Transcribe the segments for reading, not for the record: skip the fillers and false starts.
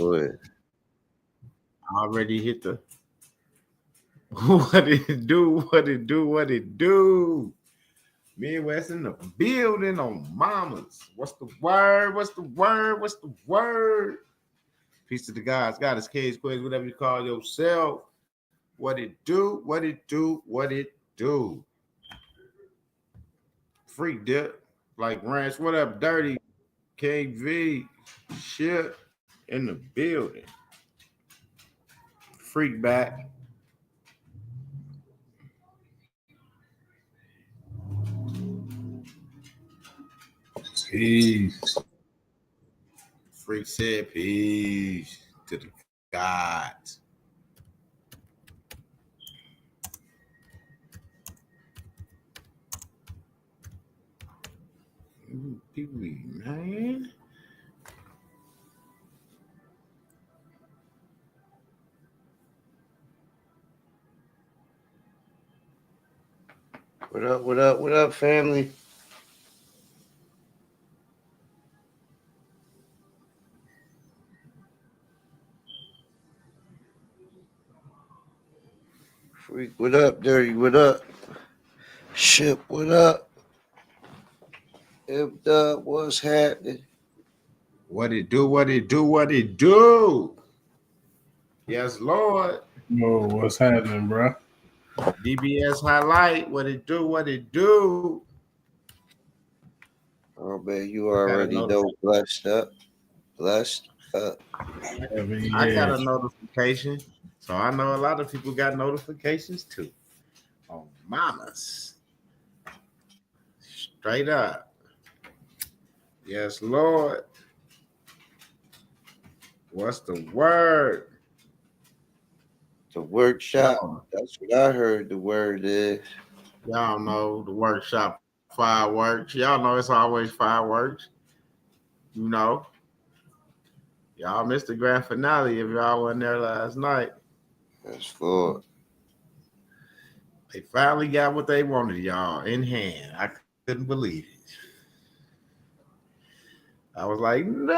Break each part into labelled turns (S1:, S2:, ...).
S1: Go ahead.
S2: I already hit the what it do, what it do, what it do. Midwest in the building on mamas. What's the word? What's the word? What's the word? Peace to the gods, goddess, kids, quiz, whatever you call yourself. What it do? What it do? What it do? Freak dip, like ranch. What up, dirty KV? Shit in the building. Freak back.
S3: Peace.
S2: Freak said peace to the gods. People, man.
S1: What up? What up? What up, family? Freak, what up? Dirty, what up? Ship, what up? Dub, what's happening?
S2: What it do? What it do? What it do? Yes, Lord.
S3: Whoa, what's happening, bro?
S2: DBS highlight. What it do? What it do?
S1: Oh man, you already know. Blessed up. Blessed up.
S2: I got a notification. So I know a lot of people got notifications too. On mamas. Straight up. Yes, Lord. What's the word?
S1: The workshop. That's what I heard the word is.
S2: Y'all know the workshop fireworks. Y'all know it's always fireworks. You know. Y'all missed the grand finale if y'all wasn't there last night.
S1: That's for.
S2: They finally got what they wanted, y'all, in hand. I couldn't believe it. I was like, no.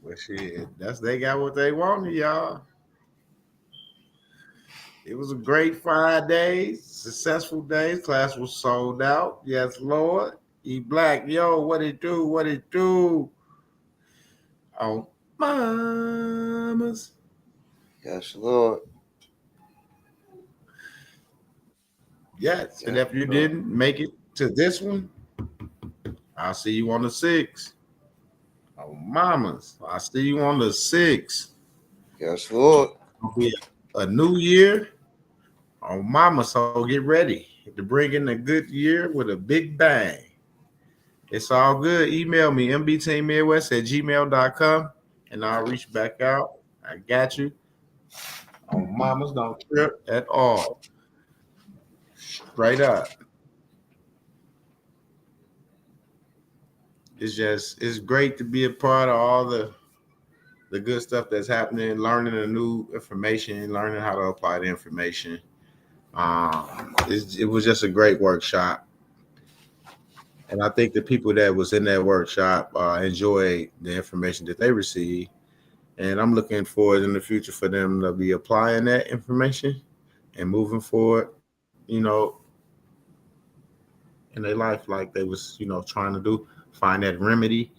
S2: But shit, they got what they wanted, y'all. It was a great 5 days, successful days. Class was sold out. Yes, Lord. E Black, yo, what it do? What it do? Oh, mamas.
S1: Yes, Lord.
S2: Yes, and if you didn't make it to this one, I'll see you on the 6th. Oh, mamas, I'll see you on the 6th.
S1: Yes, Lord.
S2: It'll be a new year. Oh, mama, so get ready to bring in a good year with a big bang. It's all good. Email me, mbteammidwest@gmail.com, and I'll reach back out. I got you. Oh, mamas, don't trip at all. Straight up. It's great to be a part of all the good stuff that's happening, learning the new information, learning how to apply the information. It was just a great workshop. And I think the people that was in that workshop enjoyed the information that they received. And I'm looking forward in the future for them to be applying that information and moving forward, in their life like they was, trying to do, find that remedy.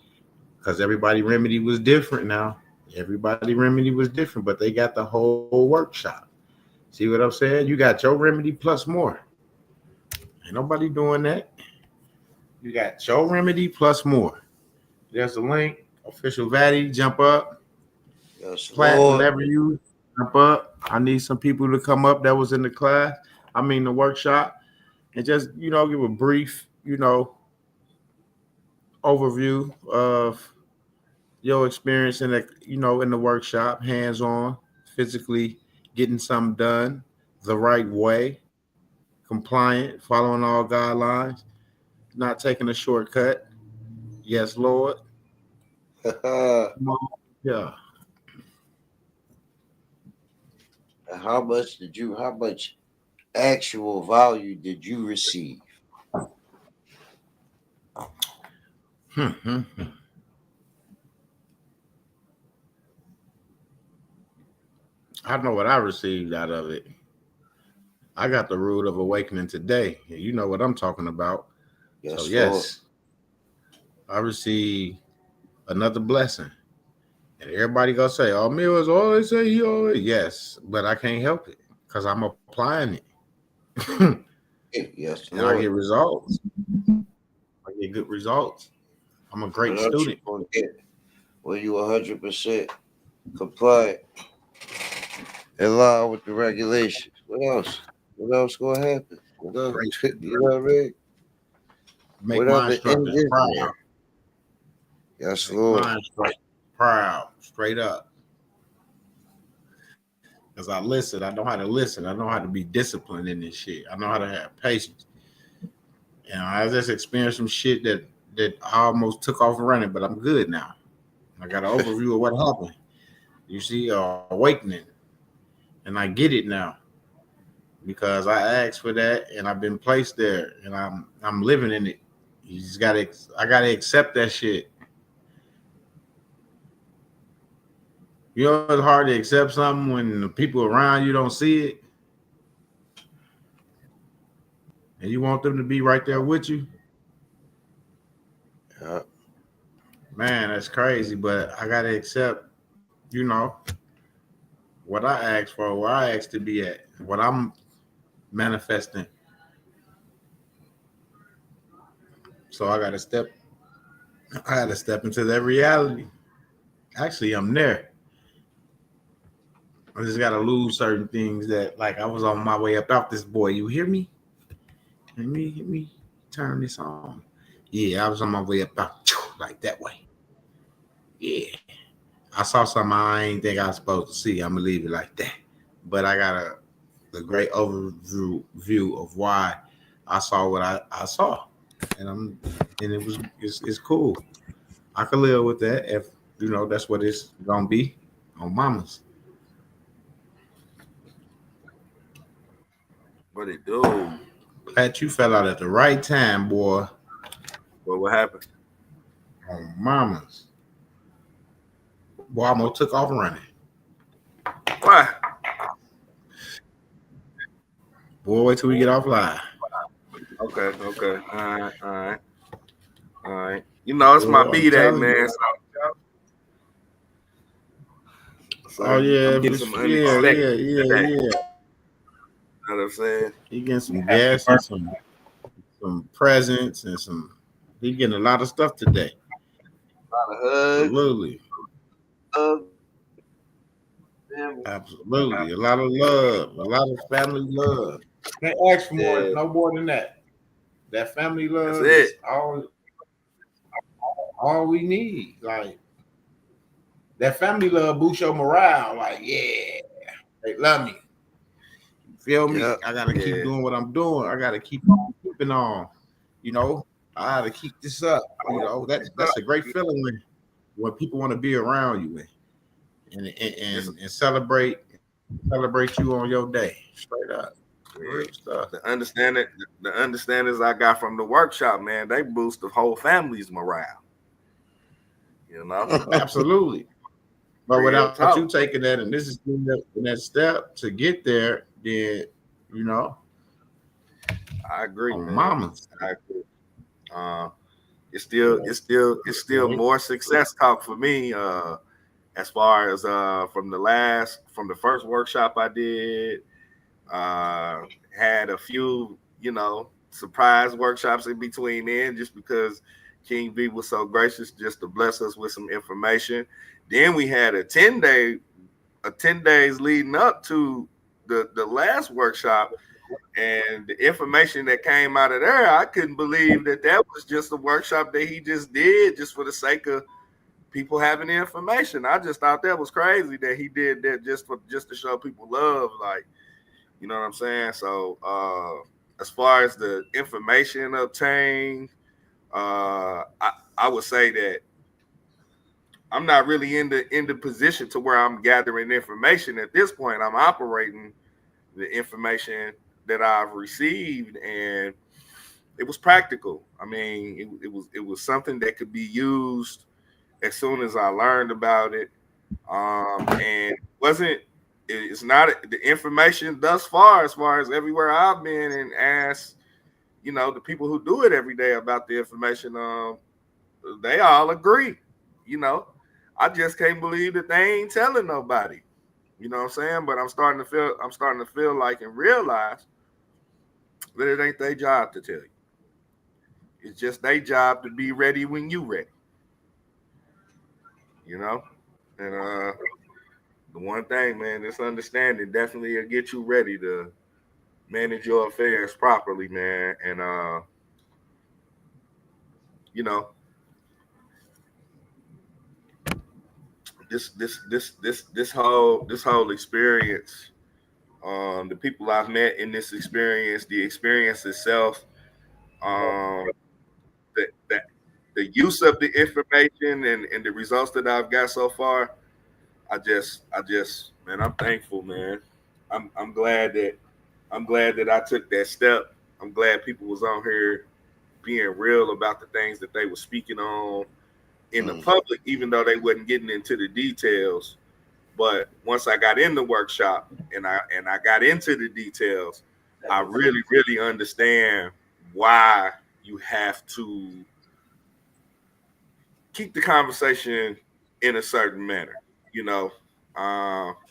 S2: Because everybody remedy was different now. Everybody remedy was different, but they got the whole workshop. See what I'm saying? You got your remedy plus more. Ain't nobody doing that. You got your remedy plus more. There's a link. Official Vaddy, jump up.
S1: Yes,
S2: Plat,
S1: Lord.
S2: whenever you jump up. I need some people to come up that was in the class. The workshop. And just, give a brief, overview of your experience in in the workshop, hands-on, physically getting something done the right way, compliant, following all guidelines, not taking a shortcut. Yes, Lord. Yeah.
S1: How much actual value did you receive?
S2: I know what I received out of it. I got the root of awakening today. You know what I'm talking about.
S1: Yes,
S2: So
S1: Lord.
S2: yes, I received another blessing. And everybody gonna say, "Oh, Mills always say he always." Yes, but I can't help it because I'm applying it,
S1: Yes,
S2: and I
S1: Lord.
S2: get results. I get good results. I'm a
S1: What
S2: great
S1: else you
S2: student.
S1: gonna get when you 100% compliant in line with the regulations? What else? What else gonna happen? What else?
S2: Great,
S1: You know what I mean?
S2: make
S1: What
S2: my
S1: other end
S2: instructors
S1: is
S2: proud.
S1: there? Yes,
S2: Make
S1: Lord.
S2: my instructors proud, straight up. Because I listen, I know how to listen. I know how to be disciplined in this shit. I know how to have patience. I just experienced some shit that I almost took off running, but I'm good now. I got an overview of what happened. You see, awakening, and I get it now because I asked for that, and I've been placed there, and I'm living in it. You just I gotta accept that shit. You know, it's hard to accept something when the people around you don't see it, and you want them to be right there with you.
S1: Yeah.
S2: Man, that's crazy, but I gotta accept, you know, what I asked for, where I asked to be at, what I'm manifesting. So I gotta step into that reality. Actually, I'm there. I just gotta lose certain things that like I was on my way up out this boy. You hear me? Let me turn this on. Yeah, I was on my way up out like that way. Yeah. I saw something I ain't think I was supposed to see. I'm gonna leave it like that. But I got a great overview view of why I saw what I saw. And it's cool. I can live with that if that's what it's gonna be on mamas.
S4: What it do?
S2: Pat, you fell out at the right time, boy.
S4: What happened?
S2: On mamas. Boy, I almost took off running.
S4: Why?
S2: Boy, wait till we get off live.
S4: Okay. All right. You know, it's my
S2: Boy, I'm
S4: B day,
S2: telling you.
S4: man. So
S2: Oh yeah,
S4: I'm getting some
S2: yeah.
S4: unexpected today.
S2: You
S4: You know what I'm saying?
S2: He getting some
S3: Happy
S2: gas and some presents and some. He getting a lot of stuff today.
S4: A lot of hugs.
S2: Absolutely,
S4: Hugs.
S2: absolutely. A lot of love, a lot of family love. Can't ask for more,
S4: Yeah.
S2: no more than that. That family
S4: That's
S2: love
S4: it.
S2: is all we need. Like that family love boosts your morale. Like, yeah, they love me. You feel me?
S1: Yeah.
S2: I gotta keep
S4: Yeah.
S2: doing what I'm doing. I gotta keep on keeping on. You know, I gotta keep this up. You know, that's a great feeling when people want to be around you and celebrate you on your day. Straight up. Real stuff.
S4: The understandings I got from the workshop, man, they boost the whole family's morale. You know?
S2: Absolutely. But
S4: Real
S2: without you
S4: talk.
S2: taking that and this is in that step to get there, then
S4: I agree,
S2: on
S4: man.
S2: mamas.
S4: I agree. It's still more success talk for me. As far as from the first workshop I did, had a few, surprise workshops in between then, just because King V was so gracious just to bless us with some information. Then we had a 10 days leading up to the last workshop, and the information that came out of there, I couldn't believe that was just a workshop that he just did just for the sake of people having the information. I just thought that was crazy that he did that just to show people love, like, you know what I'm saying? So as far as the information obtained, I would say that I'm not really in the position to where I'm gathering information at this point. I'm operating the information that I've received, and it was practical. I mean, it was something that could be used as soon as I learned about it. And it's not the information thus far, as far as everywhere I've been and asked, you know, the people who do it every day about the information, they all agree. You know, I just can't believe that they ain't telling nobody. You know what I'm saying? But I'm starting to feel like and realize that it ain't their job to tell you. It's just their job to be ready when you ready. You know? And the one thing, man, this understanding definitely will get you ready to manage your affairs properly, man. And you know, this whole experience, the people I've met in this experience, the experience itself, um, that the use of the information and the results that I've got so far, man, I'm thankful, man. I'm glad that I took that step. I'm glad people was on here being real about the things that they were speaking on in the public, even though they wasn't getting into the details. But once I got in the workshop and I got into the details, I really, really understand why you have to keep the conversation in a certain manner, you know,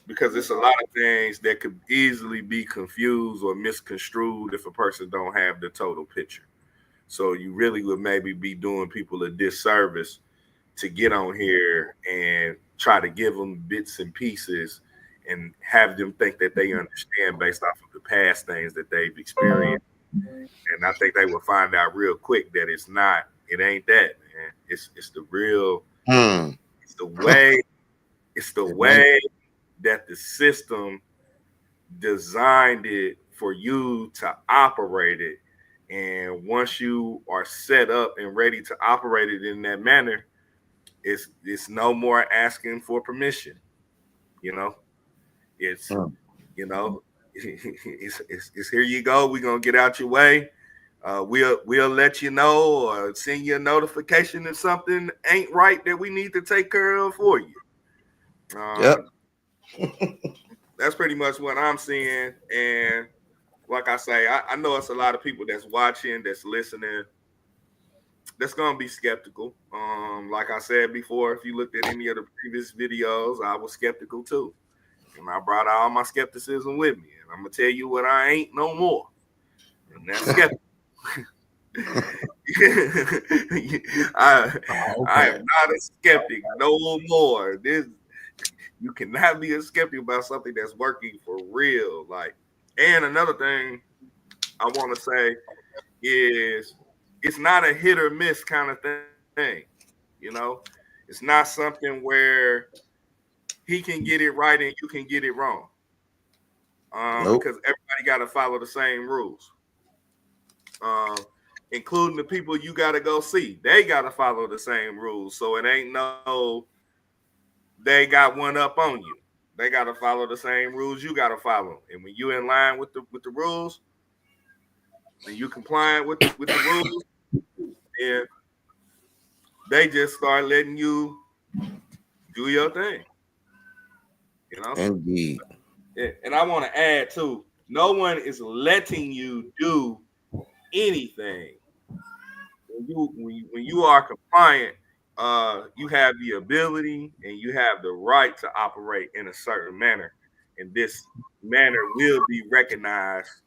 S4: because it's a lot of things that could easily be confused or misconstrued if a person don't have the total picture. So you really would maybe be doing people a disservice to get on here and try to give them bits and pieces and have them think that they understand based off of the past things that they've experienced. And I think they will find out real quick that it's not, it ain't that, man. It's the real, it's the way that the system designed it for you to operate it. And once you are set up and ready to operate it in that manner, it's no more asking for permission. You know, it's you know, it's here you go. We're gonna get out your way. We'll let you know or send you a notification if something ain't right that we need to take care of for you.
S1: Yep.
S4: That's pretty much what I'm seeing. And like I say, I know it's a lot of people that's watching, that's listening, that's gonna be skeptical. Like I said before, if you looked at any of the previous videos, I was skeptical too. And I brought all my skepticism with me. And I'm gonna tell you what I ain't no more. And that's skeptical. I am not a skeptic no more. You cannot be a skeptic about something that's working for real. Like, and another thing I want to say is it's not a hit or miss kind of thing. You know, it's not something where he can get it right and you can get it wrong. Because everybody got to follow the same rules. Including the people you got to go see. They got to follow the same rules. So it ain't no, they got one up on you. They got to follow the same rules you got to follow. And when you in line with the rules, and you compliant with the rules, and they just start letting you do your thing. You know?
S1: Indeed.
S4: And I want to add too, no one is letting you do anything. When you are compliant, you have the ability and you have the right to operate in a certain manner, and this manner will be recognized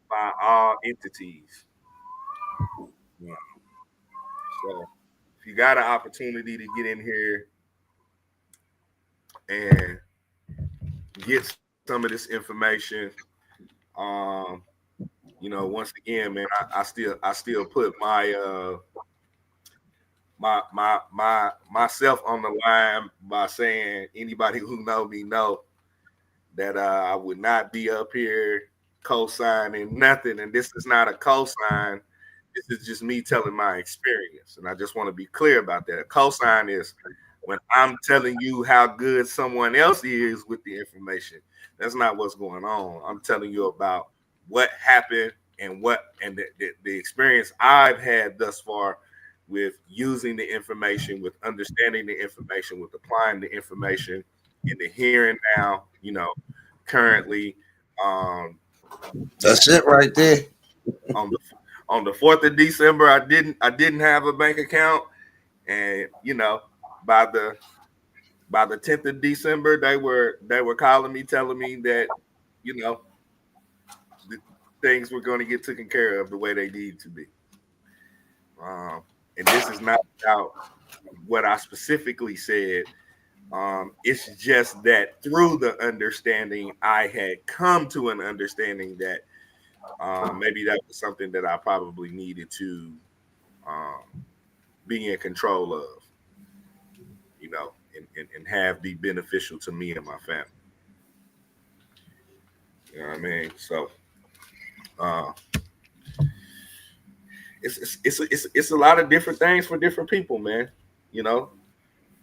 S4: by all entities. Yeah. So if you got an opportunity to get in here and get some of this information, you know, once again, man, I still put myself on the line by saying anybody who know me know that I would not be up here co-signing nothing, and this is not a co-sign. This is just me telling my experience, and I just want to be clear about that. A co-sign is when I'm telling you how good someone else is with the information. That's not what's going on. I'm telling you about what happened the experience I've had thus far with using the information, with understanding the information, with applying the information in the here and now, currently. Um,
S1: That's it right there.
S4: on the 4th of December, I didn't have a bank account, and by the 10th of December, they were calling me, telling me that the things were going to get taken care of the way they need to be. And this is not about what I specifically said. It's just that through the understanding, I had come to an understanding that maybe that was something that I probably needed to be in control of, and have be beneficial to me and my family. You know what I mean? So it's a lot of different things for different people, man.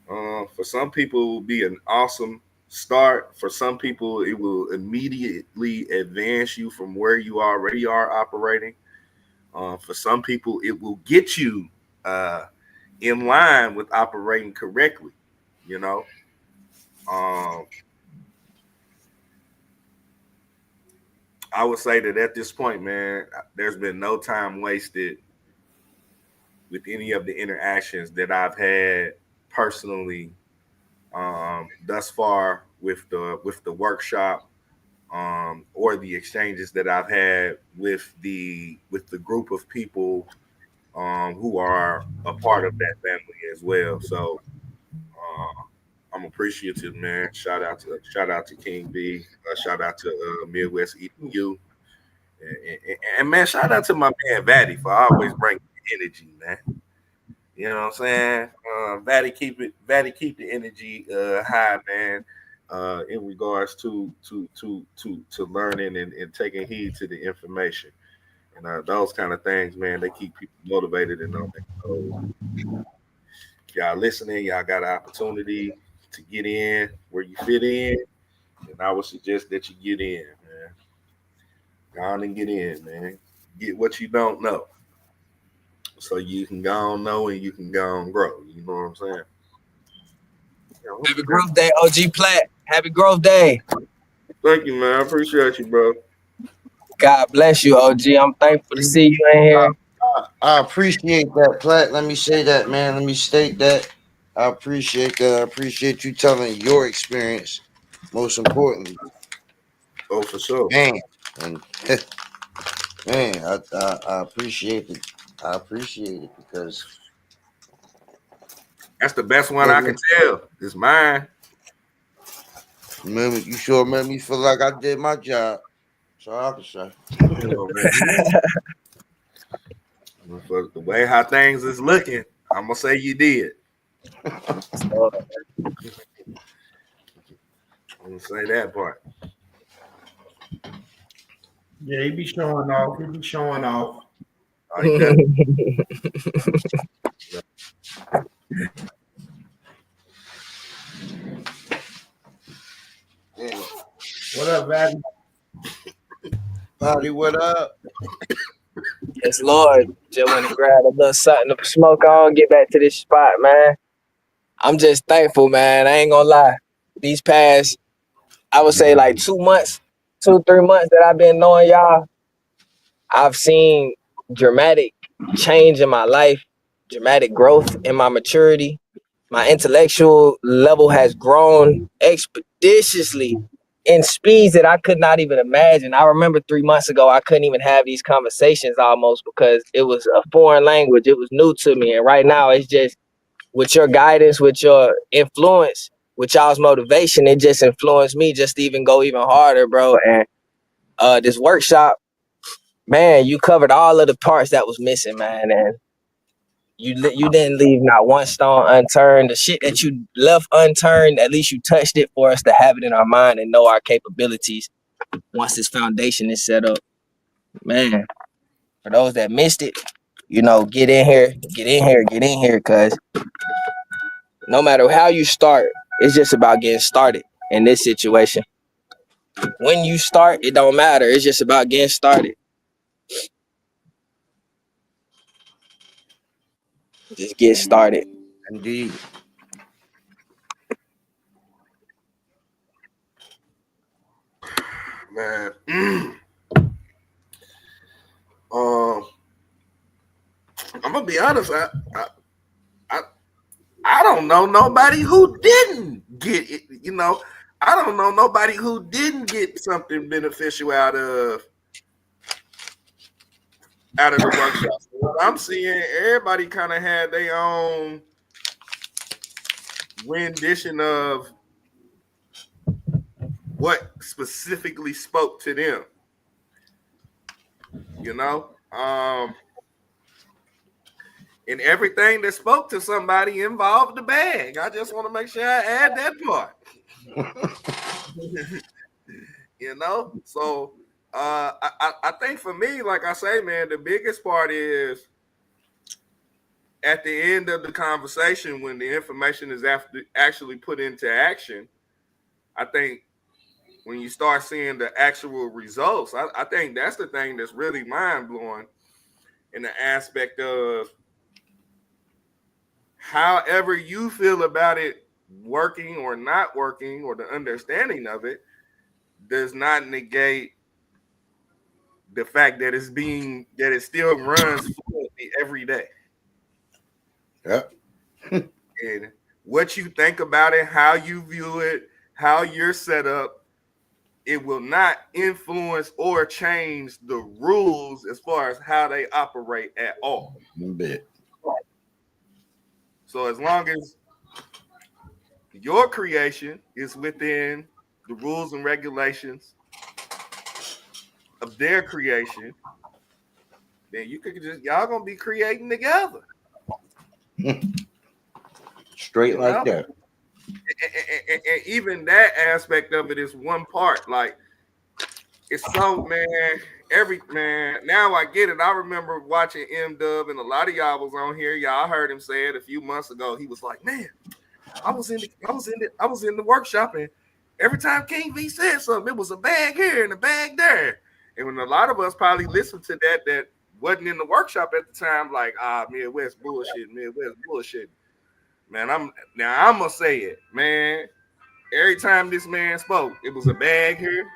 S4: For some people, it will be an awesome start. For some people, it will immediately advance you from where you already are operating. For some people, it will get you in line with operating correctly. I would say that at this point, man, there's been no time wasted with any of the interactions that I've had personally thus far with the workshop or the exchanges that I've had with the group of people who are a part of that family as well. So I'm appreciative, man. Shout out to King B. Shout out to Midwest EDU. And man, shout out to my man Vatty for always bringing energy, man. You know what I'm saying? Vatty keep the energy high, man. In regards to learning and taking heed to the information, and those kind of things, man, they keep people motivated and on their toes. If y'all listening, y'all got an opportunity to get in where you fit in, and I would suggest that you get in, man. Go on and get in, man. Get what you don't know, so you can go on know and you can go on grow. You know what I'm saying?
S5: Happy growth day, OG Platt. Happy growth day.
S4: Thank you, man. I appreciate you, bro.
S5: God bless you, OG. I'm thankful to see you in here.
S1: I appreciate that, Platt. Let me say that, man. Let me state that. I appreciate that. I appreciate you telling your experience, most importantly.
S4: Oh, for sure.
S1: Man, and man, I appreciate it. I appreciate it because
S4: that's the best one I can tell. It's mine.
S1: You sure made me feel like I did my job. So I can say.
S4: For the way how things is looking, I'm gonna say you did. I'm gonna say that part.
S2: Yeah, he be showing off. He be showing off.
S1: Yeah.
S2: What up, Vatty?
S1: Patty, what up?
S5: Yes, Lord. Just want to grab a little something to smoke on, get back to this spot, man. I'm just thankful, man. I ain't gonna lie. These past, I would say like 2 months, 2-3 months that I've been knowing y'all, I've seen dramatic change in my life, dramatic growth in my maturity. My intellectual level has grown expeditiously in speeds that I could not even imagine. I remember 3 months ago, I couldn't even have these conversations almost because it was a foreign language. It was new to me. And right now, it's just with your guidance, with your influence, with y'all's motivation, it just influenced me just to even go even harder, bro. And this workshop, man, you covered all of the parts that was missing, man. And you didn't leave not one stone unturned. The shit that you left unturned, at least you touched it for us to have it in our mind and know our capabilities once this foundation is set up. Man, for those that missed it, get in here, because no matter how you start, it's just about getting started in this situation. When you start, it don't matter. It's just about getting started. just get started.
S1: Indeed.
S4: Man. I'm gonna be honest. I don't know nobody who didn't get it. You know, I don't know nobody who didn't get something beneficial out of the workshop. What I'm seeing, everybody kind of had their own rendition of what specifically spoke to them. You know, and everything that spoke to somebody involved the bag. I just want to make sure I add that part. You know, so I think for me, like I say, man, the biggest part is at the end of the conversation when the information is actually put into action. I think when you start seeing the actual results, I think that's the thing that's really mind blowing in the aspect of however you feel about it working or not working, or the understanding of it does not negate the fact that it still runs fluently every day.
S1: Yep.
S4: And what you think about it, how you view it, how you're set up, it will not influence or change the rules as far as how they operate at all.
S1: A bit.
S4: So as long as your creation is within the rules and regulations of their creation, then you could y'all gonna be creating together.
S1: Straight like that.
S4: And even that aspect of it is one part. Like, it's so, man, now I get it. I remember watching M-Dub, and a lot of y'all was on here. Y'all heard him say it a few months ago. He was like, man, I was in the workshop, and every time King V said something, it was a bag here and a bag there. And when a lot of us probably listened to that wasn't in the workshop at the time, like, Midwest bullshit. Man, I'm gonna say it, man. Every time this man spoke, it was a bag here,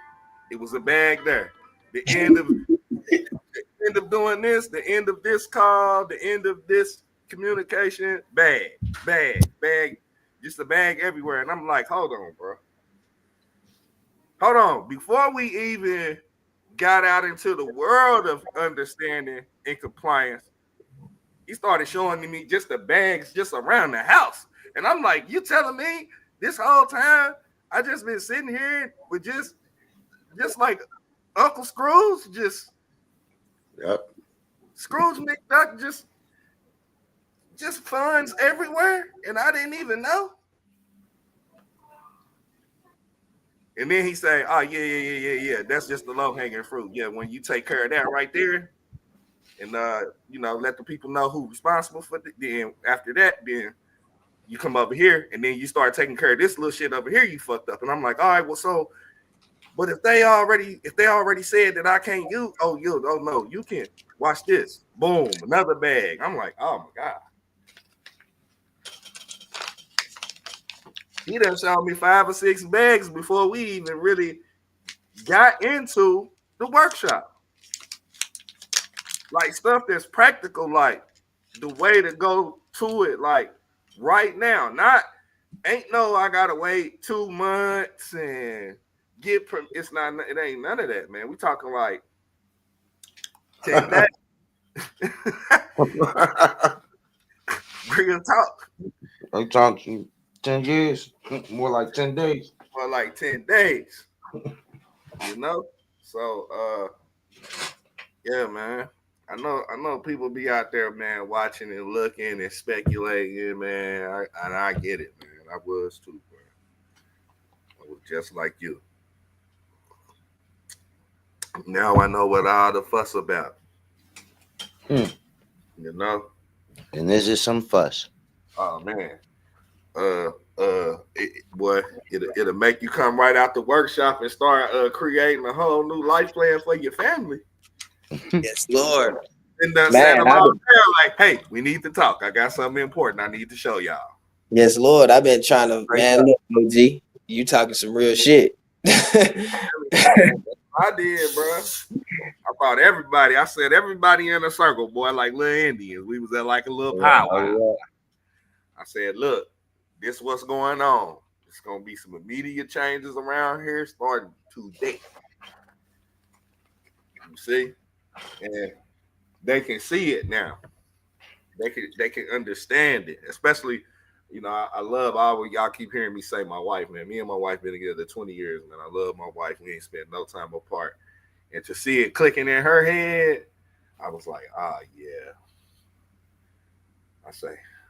S4: it was a bag there. The end of doing this, the end of this call, the end of this communication, bag, just a bag everywhere. And I'm like, hold on, bro. Hold on. Before we even got out into the world of understanding and compliance, he started showing me just the bags just around the house. And I'm like, you telling me this whole time I just been sitting here with just like Uncle Scrooge, just
S1: Yep.
S4: Scrooge McDuck, just funds everywhere, and I didn't even know. And then he say, oh, yeah, that's just the low-hanging fruit. Yeah, when you take care of that right there, and let the people know who's responsible for it, then after that, then you come over here, and then you start taking care of this little shit over here you fucked up. And I'm like, all right, well, so, but if they already said that I can't use, oh no, you can. Watch this. Boom, another bag. I'm like, oh my God. He done showed me 5 or 6 bags before we even really got into the workshop. Like stuff that's practical, like the way to go to it, like right now. Ain't no I gotta wait 2 months and it ain't none of that, man. We talking like 10 days. Real talk.
S1: I'm talking 10 years, more like 10 days.
S4: For like 10 days. So yeah, man. I know people be out there, man, watching and looking and speculating, man. I get it, man. I was too, bro. I was just like you. Now I know what all the fuss about.
S1: You
S4: know?
S1: And this is some fuss.
S4: Oh man. It'll make you come right out the workshop and start creating a whole new life plan for your family.
S5: Yes, Lord.
S4: And the
S5: Man,
S4: sent them
S5: I've
S4: out
S5: been,
S4: there like, hey, we need to talk. I got something important I need to show y'all.
S5: yes, Lord, I've been trying to,
S4: Straight
S5: man,
S4: up.
S5: look, OG, you talking some real shit.
S4: Man, I did, bro. I brought everybody. I said everybody in a circle, boy, like little Indians. We was at like a little powwow. I said, look, this what's going on. It's gonna be some immediate changes around here starting today. You see? And they can see it now. They can understand it, especially, you know, I love all y'all keep hearing me say my wife, man. Me and my wife been together 20 years, man. I love my wife. We ain't spent no time apart. And to see it clicking in her head, I was like, yeah. I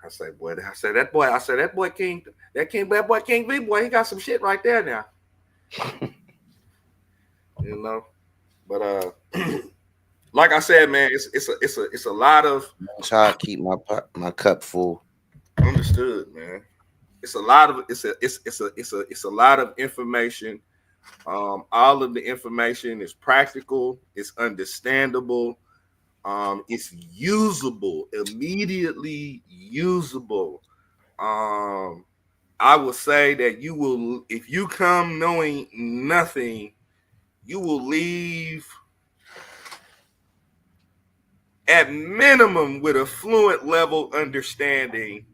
S4: say, boy, that boy King V boy, he got some shit right there now. You know, but like I said, man, it's a lot of
S1: That's how I keep my cup full.
S4: understood, man. It's a lot of it's a lot of information. All of the information is practical, it's understandable, it's usable, immediately usable. I will say that you will, if you come knowing nothing, you will leave at minimum with a fluent level understanding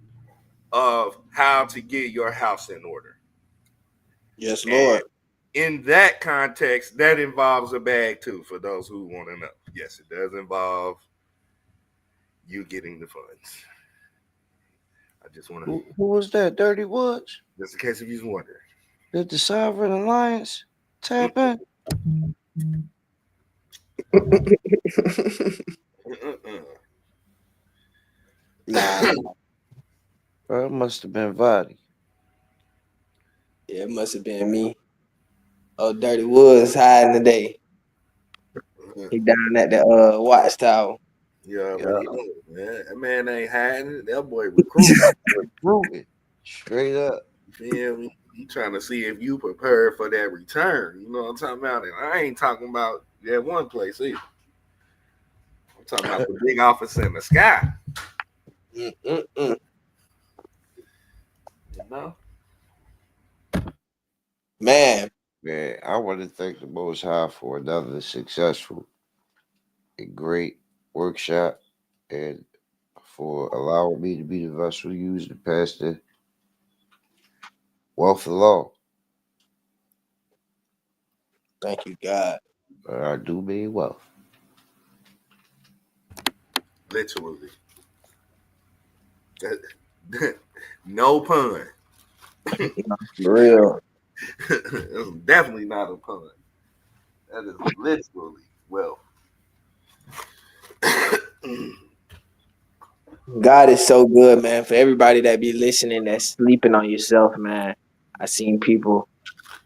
S4: of how to get your house in order.
S5: Yes,
S4: And
S5: Lord.
S4: in that context, that involves a bag too, for those who want to know. Yes, it does involve you getting the funds. I just want to,
S1: Who was that? Dirty Woods?
S4: just in case if you're wondering.
S1: Did the Sovereign Alliance tap in?
S5: Nah,
S1: Bro, it must have been Vadi.
S5: yeah, it must have been me. Oh, Dirty Woods hiding today. He down at the watchtower.
S4: Yeah,
S1: Yeah.
S4: but you know, man, that man ain't hiding. That boy recruiting.
S1: Recruited. Straight up.
S4: You feel me? He trying to see if you prepared for that return. You know what I'm talking about? And I ain't talking about that one place either. I'm talking about the big office in the sky.
S5: Mm-mm-mm.
S4: You know?
S5: Man,
S1: Man, I want to thank the Most High for another successful and great workshop and for allowing me to be the vessel used to pass the wealth of law.
S5: thank you, God.
S1: I do mean wealth.
S4: Literally. No pun.
S5: For real.
S4: It's definitely not a pun. That is literally wealth.
S5: God is so good, man. For everybody that be listening, that's sleeping on yourself, man. I seen people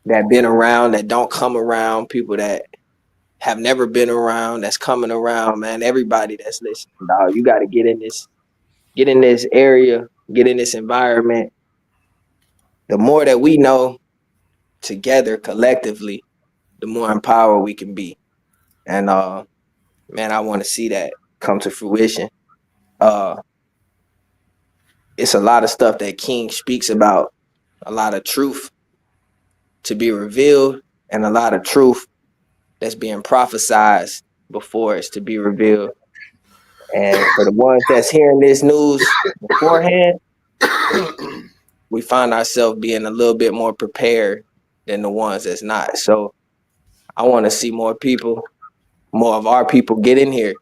S5: that been around that don't come around, people that have never been around that's coming around, man. Everybody that's listening, dog, you got to get in this area, get in this environment. The more that we know together collectively, the more empowered we can be. And man, I want to see that come to fruition. It's a lot of stuff that King speaks about, a lot of truth to be revealed, and a lot of truth that's being prophesied before it's to be revealed. And for the ones that's hearing this news beforehand, we find ourselves being a little bit more prepared than the ones that's not. So I want to see more people, more of our people get in here.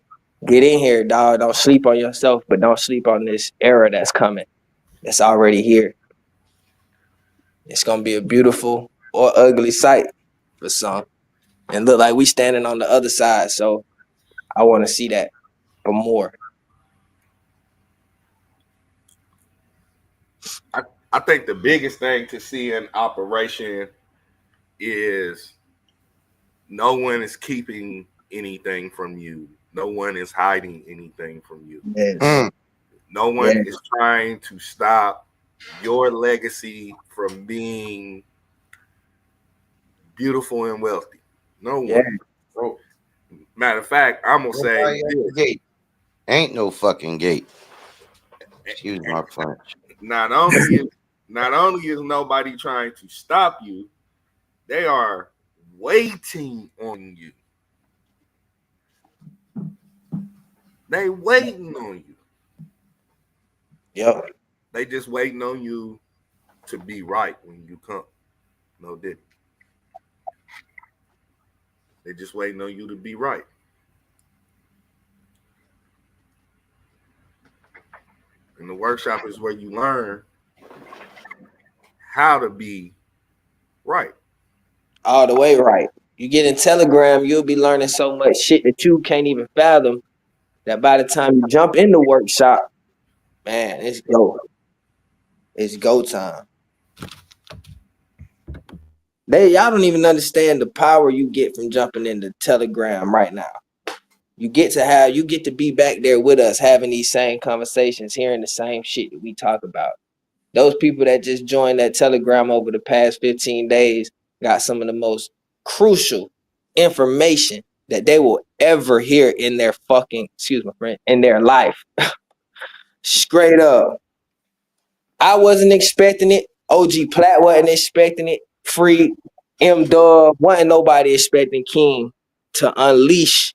S5: Get in here, dog. Don't sleep on yourself, but don't sleep on this era that's coming. That's already here. It's going to be a beautiful or ugly sight for some. And look like we standing on the other side. So I want to see that for more.
S4: I think the biggest thing to see in operation is no one is keeping anything from you. No one is hiding anything from you.
S5: Yes.
S4: No one is trying to stop your legacy from being beautiful and wealthy. No one.
S5: Yeah.
S4: Matter of fact, I'm gonna say
S1: Nobody at the
S4: this.
S1: gate. Ain't no fucking gate. Excuse my French.
S4: Not only is nobody trying to stop you, they are waiting on you. They waiting on you.
S5: Yep.
S4: They just waiting on you to be right when you come. No dick. They just waiting on you to be right. And the workshop is where you learn how to be right.
S5: All the way right. You get in Telegram, you'll be learning so much shit that you can't even fathom. That by the time you jump in the workshop, man, it's go. It's go time. Y'all don't even understand the power you get from jumping into Telegram right now. You get to be back there with us, having these same conversations, hearing the same shit that we talk about. Those people that just joined that Telegram over the past 15 days got some of the most crucial information that they will ever hear in their in their life. Straight up. I wasn't expecting it. OG Platt wasn't expecting it. Free M-Dub, wasn't nobody expecting King to unleash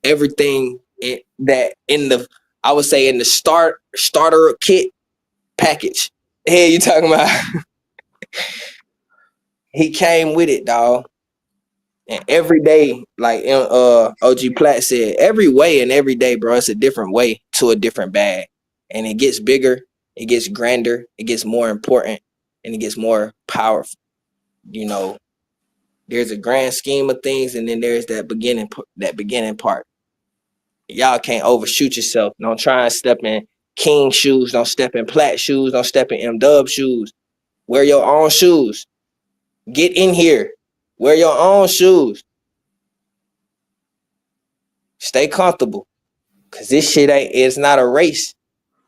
S5: everything in the starter kit package. Hey, you talking about? He came with it, dog. And every day, like OG Platt said, every way and every day, bro, it's a different way to a different bag. And it gets bigger, it gets grander, it gets more important, and it gets more powerful. You know, there's a grand scheme of things, and then there's that beginning part. Y'all can't overshoot yourself. Don't try and step in King shoes. Don't step in Platt shoes. Don't step in M-Dub shoes. Wear your own shoes. Get in here. Wear your own shoes. Stay comfortable. Because this shit it's not a race.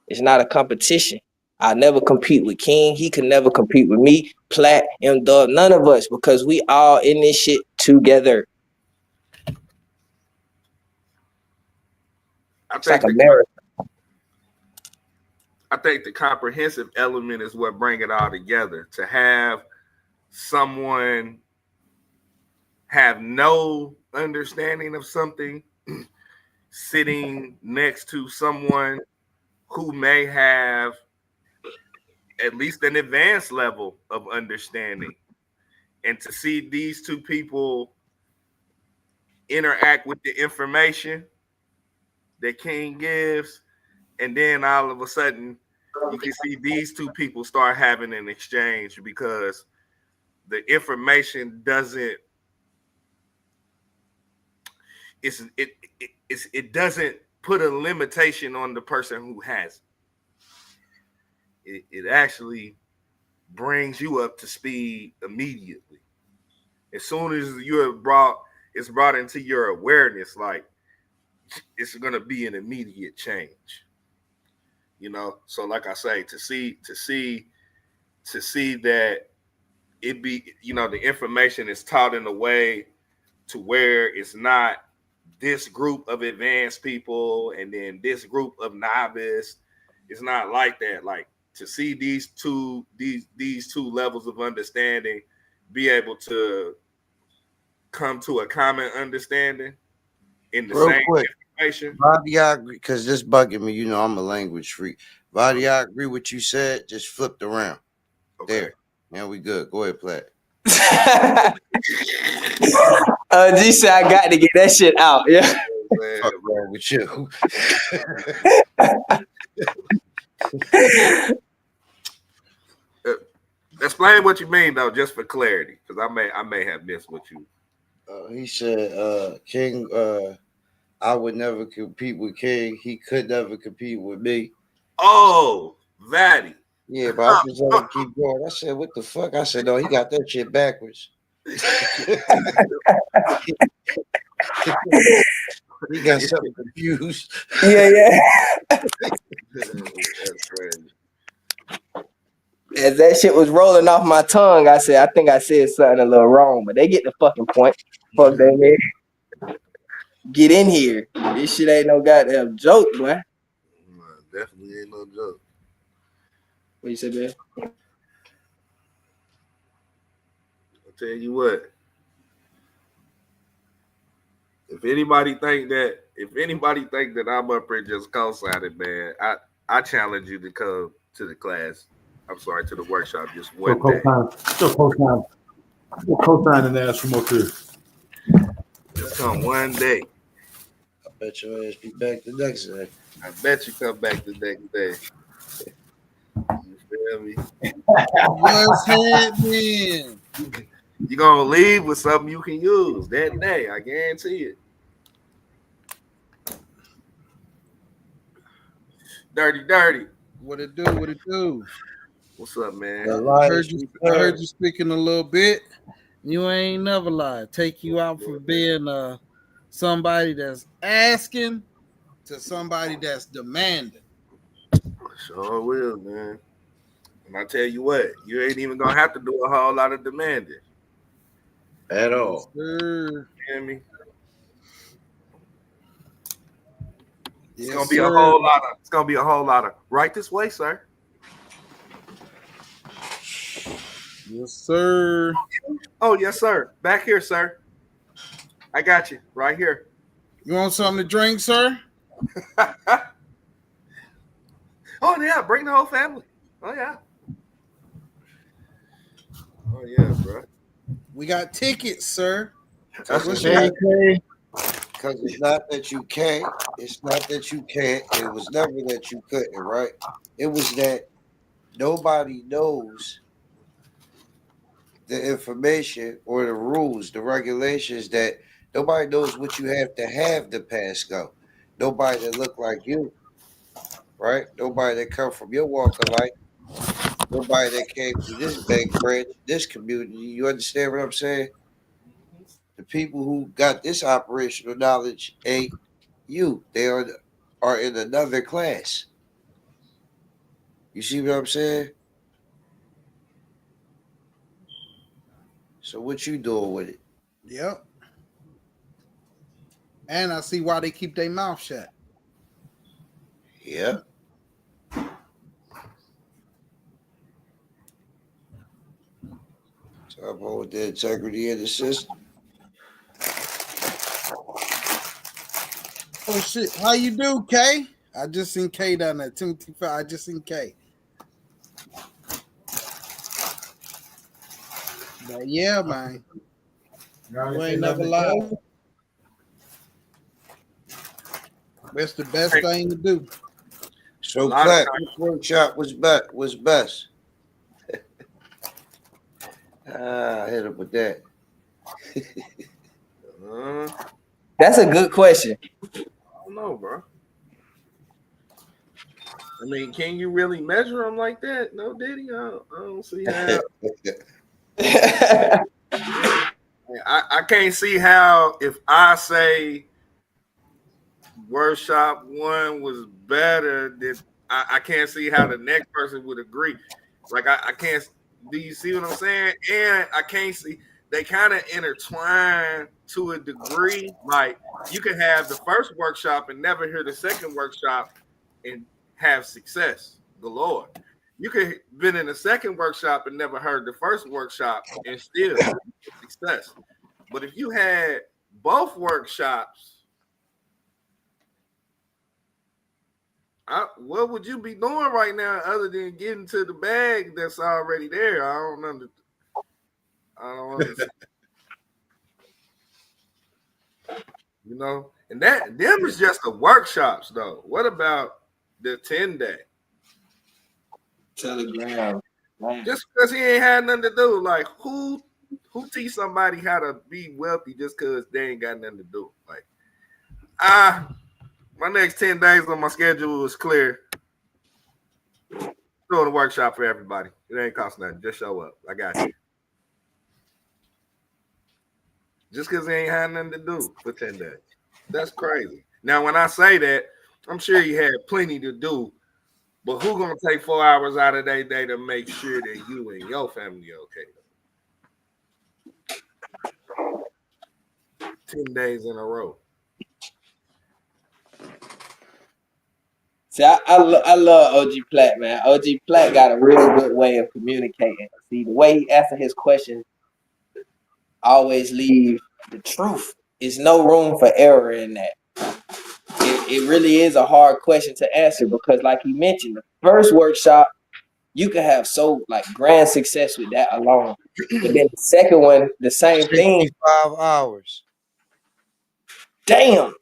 S5: It's not a competition. I never compete with King. He could never compete with me, Platt, M-Dub, none of us, because we all in this shit together. It's like a marathon.
S4: I think the comprehensive element is what bring it all together. To have someone have no understanding of something sitting next to someone who may have at least an advanced level of understanding, and to see these two people interact with the information that King gives, and then all of a sudden you can see these two people start having an exchange because the information doesn't it doesn't put a limitation on the person who has it. It actually brings you up to speed immediately. As soon as it's brought into your awareness, like it's gonna be an immediate change. You know, so like I say, to see that it be, you know, the information is taught in a way to where it's not this group of advanced people and then this group of novice. It's not like that. Like, to see these two levels of understanding be able to come to a common understanding in the same information.
S1: Bobby, I agree, because this bugging me. You know, I'm a language freak. Bobby, I agree with what you said. Just flipped around. Okay. There. Now we good. Go ahead, Platt.
S5: G said I got to get that shit out. Yeah.
S1: Fuck wrong with you?
S4: Explain what you mean though, just for clarity, because I may have missed what you.
S1: He said, King, I would never compete with King. He could never compete with me.
S4: Oh, Vatty.
S1: Yeah, but I just want to keep going. I said, what the fuck? I said, no, he got that shit backwards. He got something confused.
S5: Yeah.
S4: That's crazy.
S5: As that shit was rolling off my tongue, I think I said something a little wrong, but they get the fucking point. Fuck that, man. get in here. This shit ain't no goddamn joke, boy.
S4: Definitely ain't no joke.
S5: What you say, man?
S4: I'll tell you what. If anybody think that I'm up here just co-signing, man, I challenge you to come to the class. I'm sorry, to the workshop just one day.
S6: Still co-sign and ask from up here.
S4: Just come one day.
S1: I bet your ass be back the next day.
S4: I bet you come back the next day. You feel me?
S7: What's happening?
S4: You're gonna leave with something you can use that day. I guarantee it. Dirty.
S7: What it do? What it do?
S4: What's up, man?
S7: I heard you speaking a little bit. You ain't never lied. Take you out from being somebody that's asking to somebody that's demanding.
S4: Sure will, man. And I tell you what, you ain't even gonna have to do a whole lot of demanding.
S1: At all.
S7: Sir.
S4: You hear me? It's
S7: Yes,
S4: gonna be
S7: sir.
S4: a whole lot of right this way, sir.
S7: Yes, sir.
S4: Oh, yes, sir. Back here, sir. I got you right here.
S7: You want something to drink, sir?
S4: Oh yeah, bring the whole family. Oh yeah. Oh yeah, bro.
S7: We got tickets, sir.
S1: Because
S7: What's
S1: it's,
S7: your
S1: it's not that you can't. It's not that you can't. It was never that you couldn't, right? It was that nobody knows the information or the rules, the regulations, that nobody knows what you have to pass go. Nobody that look like you, right? Nobody that come from your walk of life. Nobody that came through this bank branch, this community. You understand what I'm saying? The people who got this operational knowledge ain't you. They are in another class. You see what I'm saying? So what you doing with it?
S7: Yep. And I see why they keep their mouth shut.
S1: Yeah. So I'm with the integrity of the system.
S7: Oh shit! How you do, K? I just seen K down there. Timothy 5. I just seen K. But yeah, man. You ain't never lied. That's the best thing to do.
S1: So
S4: lot of
S1: Clap, which workshop was best? I hit him with that.
S5: That's a good question.
S4: I don't know, bro. I mean, can you really measure them like that? No, Diddy. I don't see how. I can't see how if I say workshop one was better, that I can't see how the next person would agree. Like I can't. Do you see what I'm saying? And I can't see. They kind of intertwine to a degree. Like you can have the first workshop and never hear the second workshop and have success galore. You could have been in the second workshop and never heard the first workshop and still have success. But if you had both workshops, what would you be doing right now other than getting to the bag that's already there? I don't understand. You know, and them is just the workshops though. What about the 10-day?
S5: Telegram.
S4: Just because he ain't had nothing to do, like who teach somebody how to be wealthy just because they ain't got nothing to do? Like, my next 10 days on my schedule is clear. Doing a workshop for everybody. It ain't cost nothing. Just show up. I got you. Just because he ain't had nothing to do for 10 days. That's crazy. Now, when I say that, I'm sure he had plenty to do. But who gonna take 4 hours out of their day to make sure that you and your family okay? 10 days in a row.
S5: See, I love OG Platt, man. OG Platt got a real good way of communicating. See, the way he answer his questions always leave the truth. There's no room for error in that. It really is a hard question to answer because, like he mentioned, the first workshop you can have so like grand success with that alone, but then the second one, the same thing.
S1: 65 hours.
S5: Damn.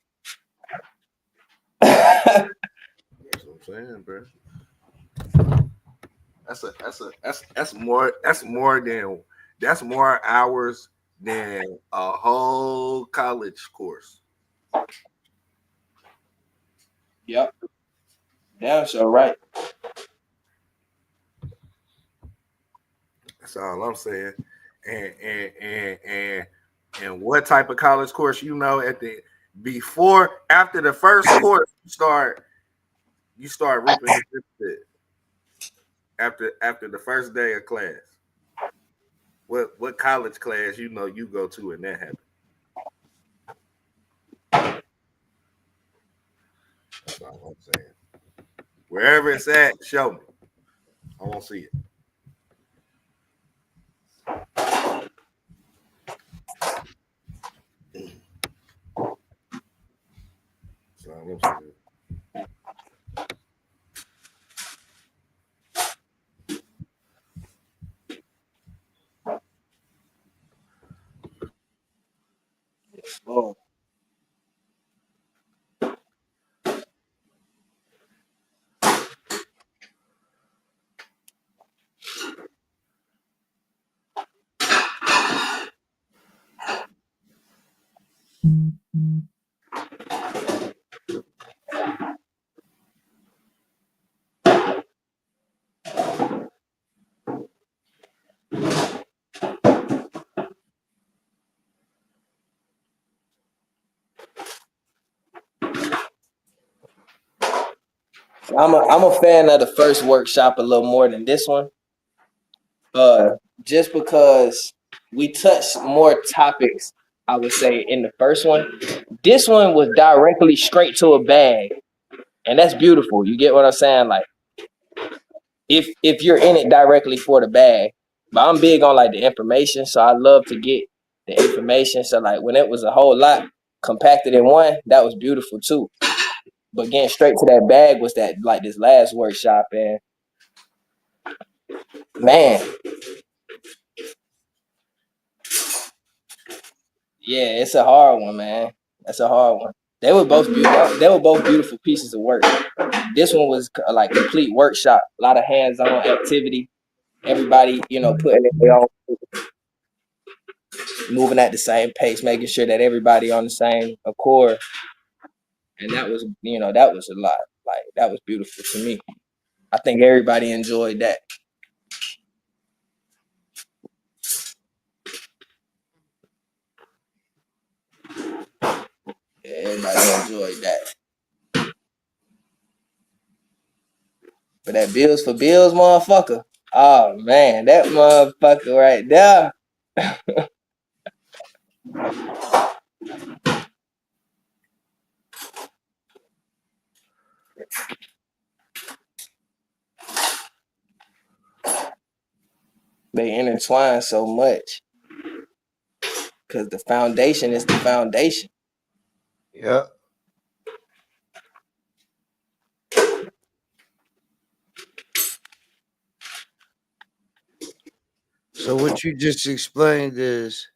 S4: That's what I'm saying, bro. That's more hours than a whole college course.
S5: Yep. Damn, so right.
S4: That's all I'm saying. And what type of college course at the after the first course you start reaping the benefit after the first day of class. What college class you go to and that happens. That's all I'm saying. Wherever it's at, show me. I want to see it. That's all I'm saying.
S5: Oh. I'm a fan of the first workshop a little more than this one. Just because we touched more topics, I would say, in the first one. This one was directly straight to a bag, and that's beautiful. You get what I'm saying? Like, if you're in it directly for the bag, but I'm big on like the information, so I love to get the information. So like when it was a whole lot compacted in one, that was beautiful too. But getting straight to that bag was that like this last workshop, and man, yeah, it's a hard one, man. That's a hard one. They were both beautiful. They were both beautiful pieces of work. This one was like complete workshop, a lot of hands-on activity. Everybody, putting it their own, moving at the same pace, making sure that everybody on the same accord. And that was, that was a lot. Like that was beautiful to me. I think everybody enjoyed that. Yeah, everybody enjoyed that. But that Bills for Bills motherfucker. Oh man, that motherfucker right there. They intertwine so much. Because the foundation is the foundation.
S1: Yep. So what you just explained is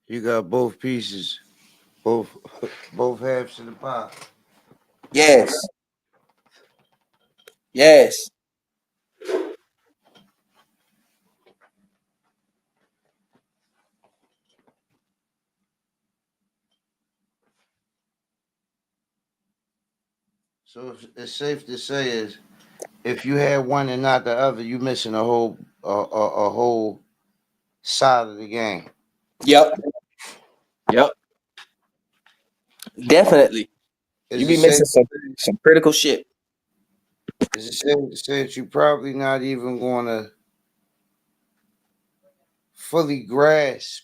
S1: you got both pieces, both both halves of the pie.
S5: Yes. Yes.
S1: So it's safe to say is if you had one and not the other, you missing a whole side of the game.
S5: Yep. Yep. Definitely.
S1: Is
S5: You
S1: it
S5: be
S1: safe?
S5: missing some critical shit.
S1: Is it safe to say that you probably not even going to fully grasp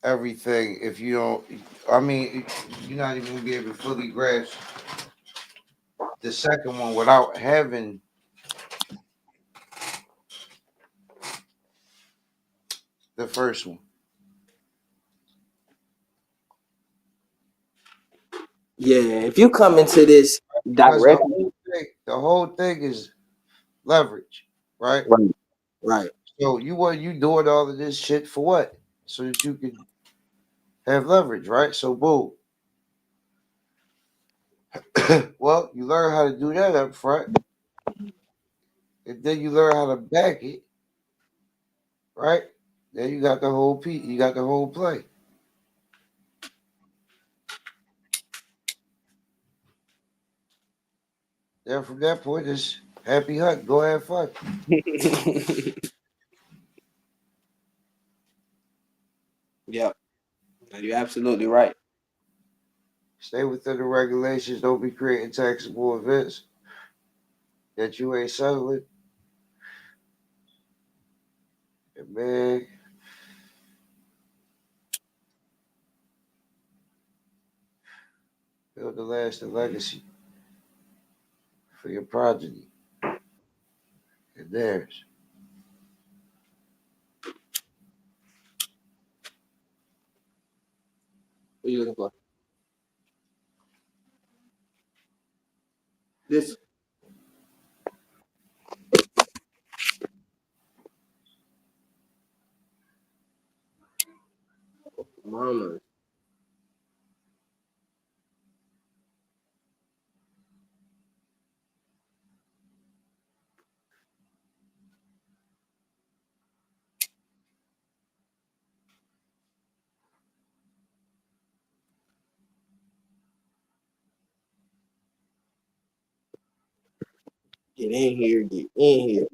S1: everything if you don't. I mean, you're not even gonna be able to fully grasp the second one without having the first one.
S5: Yeah, if you come into this
S1: Because
S5: directly,
S1: the whole thing is leverage, right?
S5: right, right.
S1: So you doing all of this shit for what? So that you can have leverage, right? So boom. Well, you learn how to do that up front, and then you learn how to back it, right? Then you got the whole piece, you got the whole play. Then from that point, it's happy hunt, go have fun.
S5: Yep, you're absolutely right.
S1: Stay within the regulations. Don't be creating taxable events that you ain't settling. And man, build a lasting legacy for your progeny and theirs.
S5: What are you looking for? This mama. Get in here, get in here.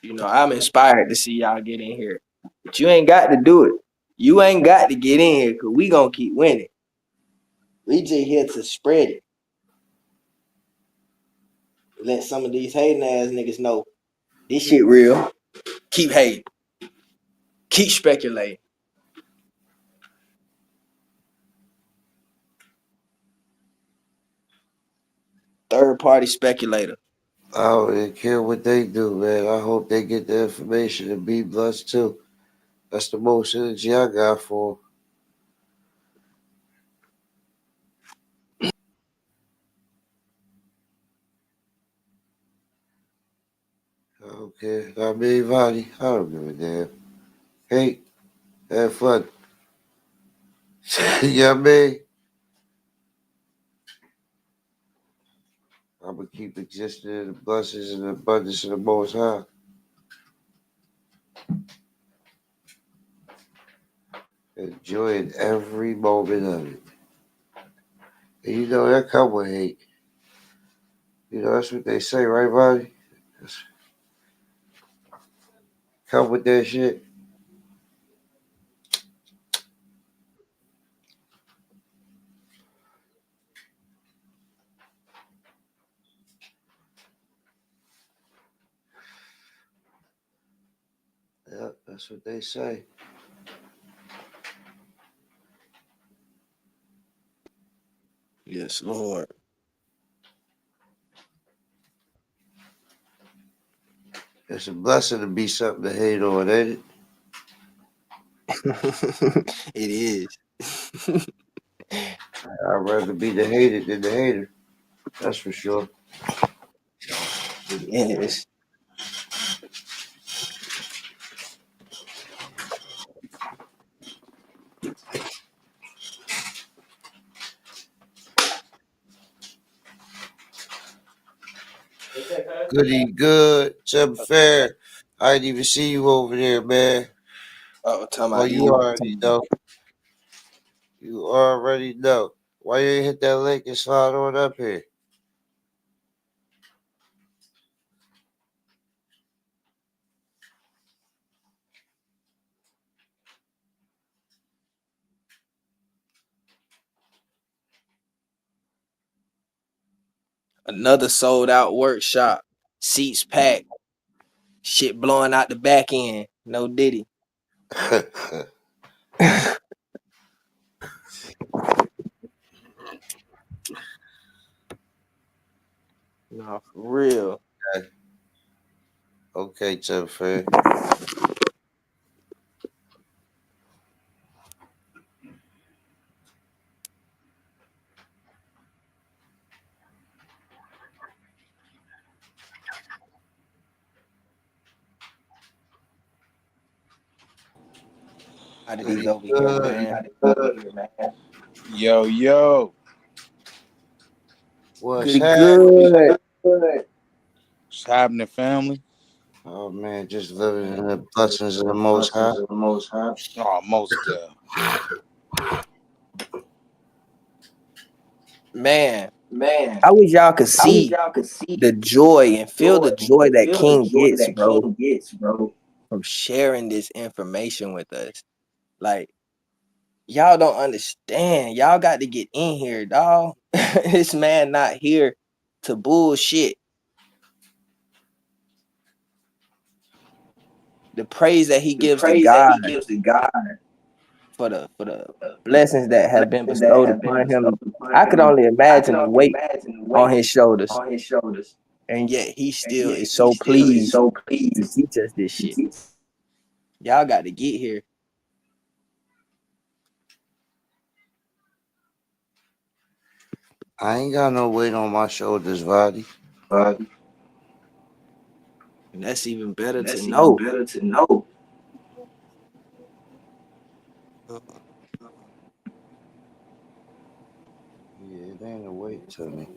S5: You know, I'm inspired to see y'all get in here. But you ain't got to do it. You ain't got to get in here because we gonna keep winning. We just here to spread it. Let some of these hating ass niggas know this shit real. Keep hating. Keep speculating. Third party speculator.
S1: I don't even care what they do, man. I hope they get the information and be blessed too. That's the most energy I got for 'em. I don't care. I mean, anybody, I don't give a damn. Hey, have fun. You know what I mean? I'm gonna keep existing in the blessings and the abundance of the Most High. Enjoying every moment of it. And you know that come with hate. You know that's what they say, right, buddy? Come with that shit. Yeah, that's what they say.
S5: Yes, Lord.
S1: It's a blessing to be something to hate on, ain't it?
S5: It is.
S1: I'd rather be the hated than the hater. That's for sure.
S5: It is.
S1: Goody good. Tim Fair. I didn't even see you over there, man.
S5: Oh, talking
S1: Well,
S5: about
S1: you already know. You already know. Why you ain't hit that link and slide on up here?
S5: Another sold out workshop. Seats packed. Shit blowing out the back end. No Diddy. No, for real.
S1: Okay, Jeff Fair.
S5: How did these over here, man?
S8: Yo,
S1: What's
S5: Good,
S1: happening?
S5: good.
S8: what's happening, family?
S1: Oh man, just living in the blessings of the Most High.
S8: Oh, most
S5: Man, I wish y'all could see the joy and feel the joy that King gets, bro, from sharing this information with us. Like, y'all don't understand. Y'all got to get in here, dawg. This man not here to bullshit. The praise that he gives to God for the blessings that have been bestowed upon him, I could only imagine the weight on his shoulders. And yet he still is so pleased to teach us this shit. Y'all got to get here.
S1: I ain't got no weight on my shoulders, Vadi.
S5: And that's even better to know.
S1: Yeah, it ain't a weight to me.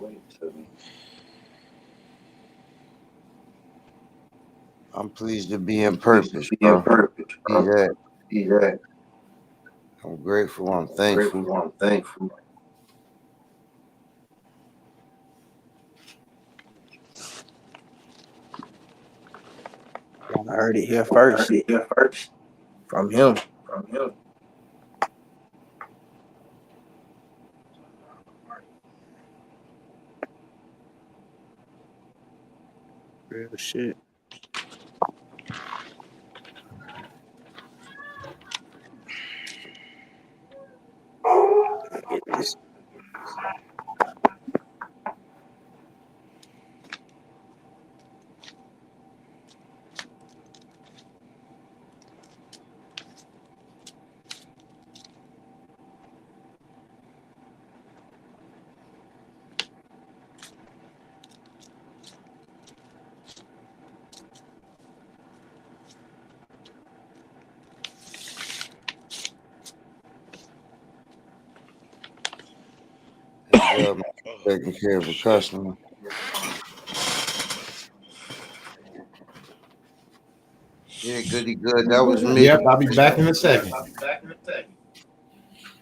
S1: I'm pleased to be in purpose, bro. Be that. I'm grateful. I'm thankful.
S5: Y'all heard it here first from him. Real shit. Get this.
S1: Taking care of a customer. Yeah, goody good. That was me.
S2: Yep, I'll be back in a second.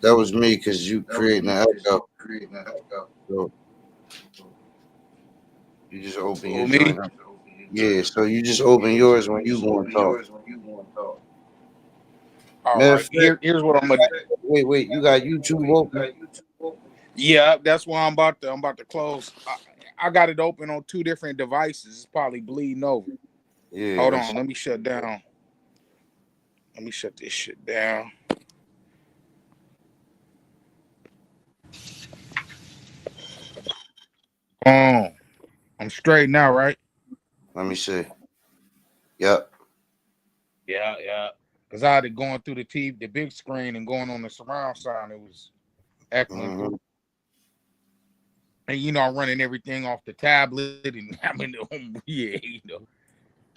S1: That was me because you creating an echo. So you just open your
S8: me?
S1: joint up. Yeah, so you just open yours when you want to talk.
S8: All
S1: Matter of
S8: right,
S1: fact,
S8: here's what I'm gonna do.
S1: wait, you got YouTube open?
S8: Yeah, that's why I'm about to close. I got it open on 2 different devices. It's probably bleeding over.
S1: Yeah.
S8: Hold on, let me shut down. Let me shut this shit down. Oh, I'm straight now, right?
S1: Let me see. Yep.
S8: Yeah. Because I had it going through the TV, the big screen, and going on the surround sound. It was echoing through. And I'm running everything off the tablet, and I'm in the home. Yeah,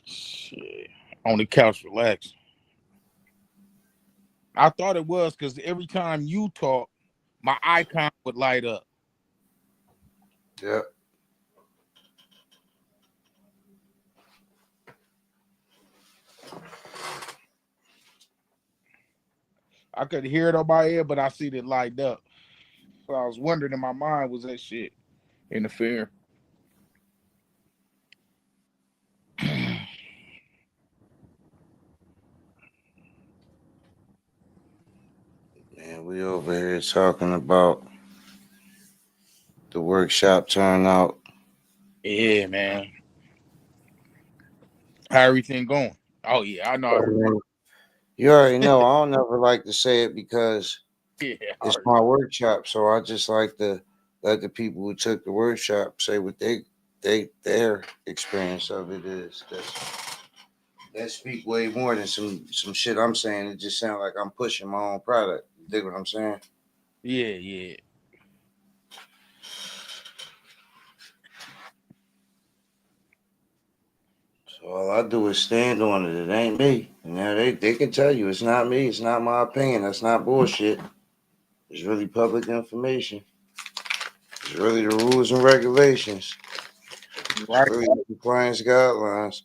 S8: shit, on the couch, relax. I thought it was because every time you talk, my icon would light up.
S1: Yep.
S8: I could hear it on my ear, but I see it light up. So I was wondering in my mind, was that shit interfering?
S1: Man, we over here talking about the workshop turnout.
S8: Yeah, man. How everything going? Oh yeah, I know.
S1: You already know. I don't ever like to say it because
S8: Yeah,
S1: it's my workshop, so I just like to let the people who took the workshop say what their experience of it is. That speak way more than some shit I'm saying. It just sounds like I'm pushing my own product. You dig what I'm saying?
S8: yeah.
S1: So all I do is stand on it. It ain't me. You know, they can tell you it's not me. It's not my opinion. That's not bullshit. It's really public information. It's really the rules and regulations. It's
S8: Right.
S1: really the compliance guidelines.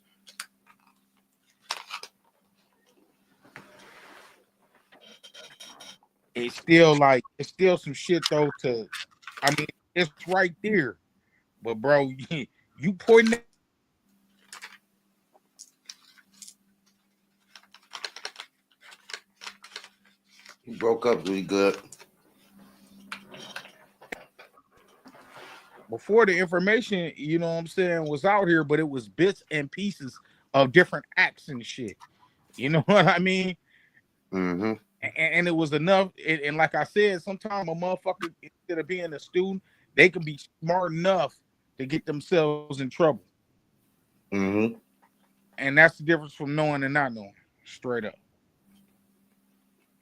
S8: It's still some shit though. I mean, it's right there, but bro, you pointing.
S1: He broke up really good.
S8: Before the information, you know what I'm saying, was out here, but it was bits and pieces of different acts and shit. You know what I mean?
S1: Mm-hmm.
S8: And it was enough. And like I said, sometimes a motherfucker, instead of being a student, they can be smart enough to get themselves in trouble.
S1: Mm-hmm.
S8: And that's the difference from knowing and not knowing, straight up.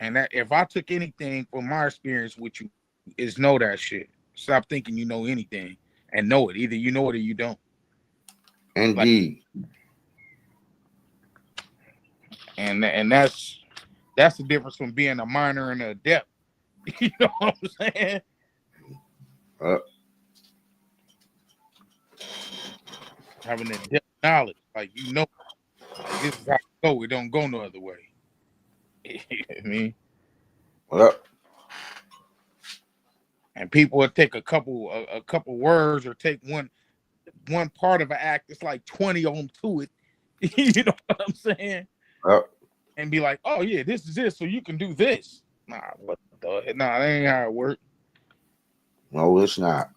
S8: And that if I took anything from my experience with you, is know that shit. Stop thinking you know anything and know it. Either you know it or you don't. Like,
S1: Indeed.
S8: and that's the difference from being a minor and an adept. You know what I'm saying?
S1: Uh,
S8: Having adept knowledge, like you know, like this is how it go. It don't go no other way. You know what I mean,
S1: uh,
S8: and people will take a couple words or take one part of an act. It's like 20 of them to it. You know what I'm saying?
S1: uh.
S8: And be like, oh yeah, this is it, so you can do this. Nah, what the nah, that ain't how it works.
S1: No, it's not.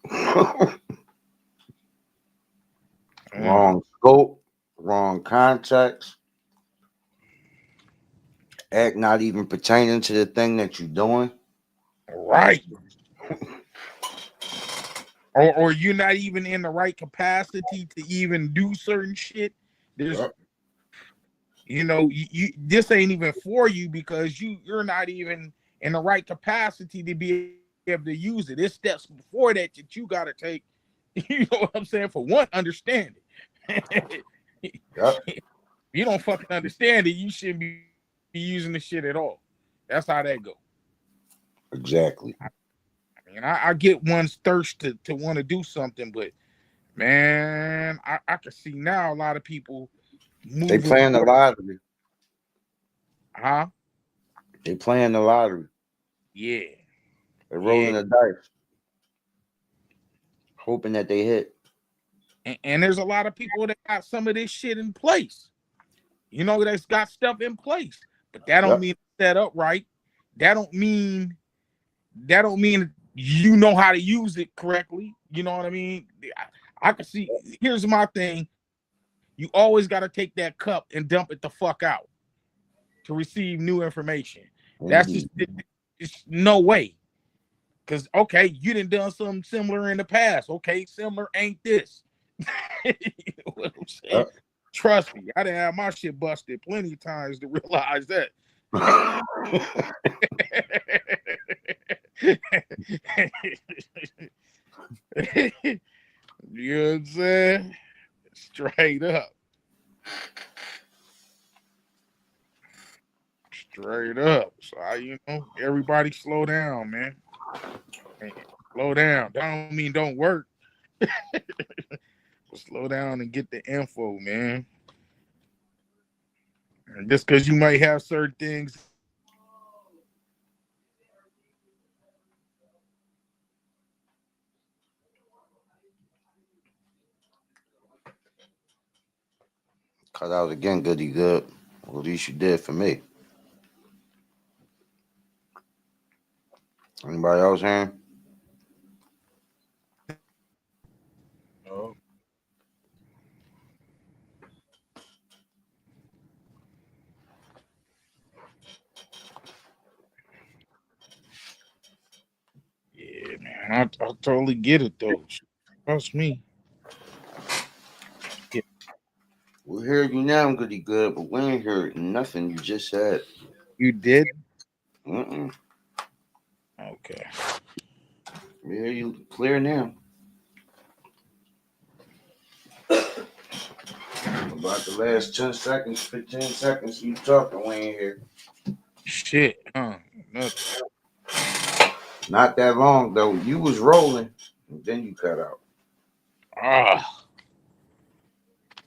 S1: Wrong scope, wrong context, act not even pertaining to the thing that you're doing.
S8: Right. Or you're not even in the right capacity to even do certain shit. There's, you know, you this ain't even for you because you're not even in the right capacity to be able to use it. It's steps before that you gotta take. You know what I'm saying? For one, understand it.
S1: Yep.
S8: You don't fucking understand it, you shouldn't be using the shit at all. That's how that go.
S1: Exactly.
S8: I mean, I get one's thirst to want to do something, but man, I can see now a lot of people
S1: They
S8: moving
S1: playing the
S8: forward.
S1: lottery.
S8: Huh?
S1: They playing the lottery.
S8: Yeah.
S1: They're
S8: Yeah.
S1: rolling the dice, hoping that they hit.
S8: And there's a lot of people that got some of this shit in place. You know, that's got stuff in place, but that don't
S1: Yep.
S8: mean it's set up right. That don't mean you know how to use it correctly. You know what I mean? I can see. Here's my thing: you always got to take that cup and dump it the fuck out to receive new information. That's just it's no way. Because okay, you done something similar in the past. Okay, similar ain't this. You know what I'm saying?
S1: Yep.
S8: Trust me, I done had my shit busted plenty of times to realize that. You know what I'm saying? Straight up. Straight up. So everybody slow down, man. Slow down. Don't mean don't work. Slow down and get the info, man. And just because you might have certain things.
S1: Cut out again, goody good. Well, at least you did for me. Anybody else hearing?
S8: Oh. I totally get it though. Trust me.
S1: We heard you now, goody good, but we ain't heard nothing you just said.
S8: You did?
S1: Mm-mm.
S8: Okay.
S1: We hear you clear now. About the last 10 seconds, 15 seconds you talking, we ain't here.
S8: Shit. Nothing.
S1: Not that long though. You was rolling, and then you cut out.
S8: Ah.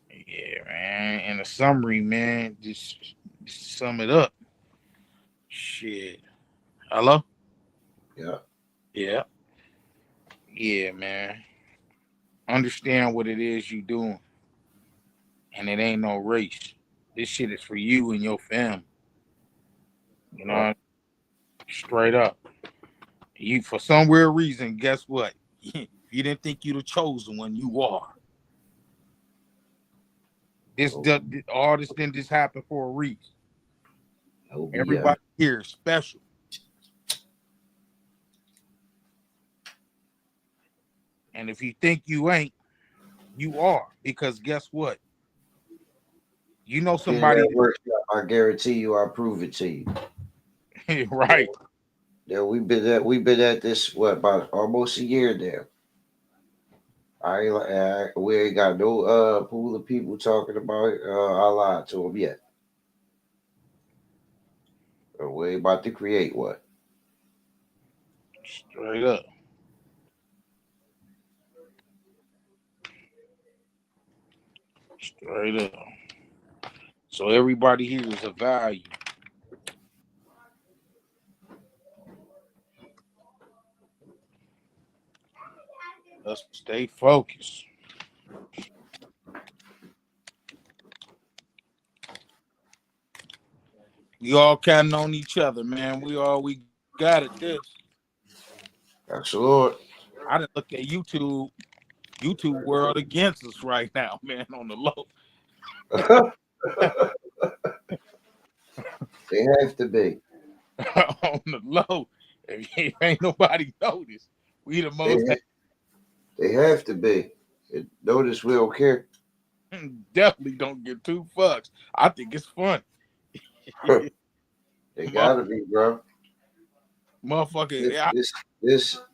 S8: Yeah, man. In a summary, man, just sum it up. Shit. Hello?
S1: Yeah.
S8: Yeah. Yeah, man. Understand what it is you doing. And it ain't no race. This shit is for you and your family. You know, straight up. You for some weird reason, guess what? You didn't think you the chosen one, you are. All this didn't just happen for a reason. Everybody here is special. And if you think you ain't, you are. Because guess what? You know somebody.
S1: I guarantee you, I'll prove it to you.
S8: Right.
S1: Yeah, we've been at this about almost a year now. We ain't got no pool of people talking about I lied to them yet. We ain't about to create one.
S8: Straight up. Straight up. So everybody here is a value. Let's stay focused. We all counting on each other, man. We got at this.
S1: Absolutely.
S8: I didn't look at YouTube world against us right now, man, on the low.
S1: They have to be.
S8: On the low. If ain't nobody noticed, we the most.
S1: They have to be. Notice we don't care.
S8: Definitely don't get two fucks. I think it's fun.
S1: They gotta be, bro.
S8: Motherfucker.
S1: This,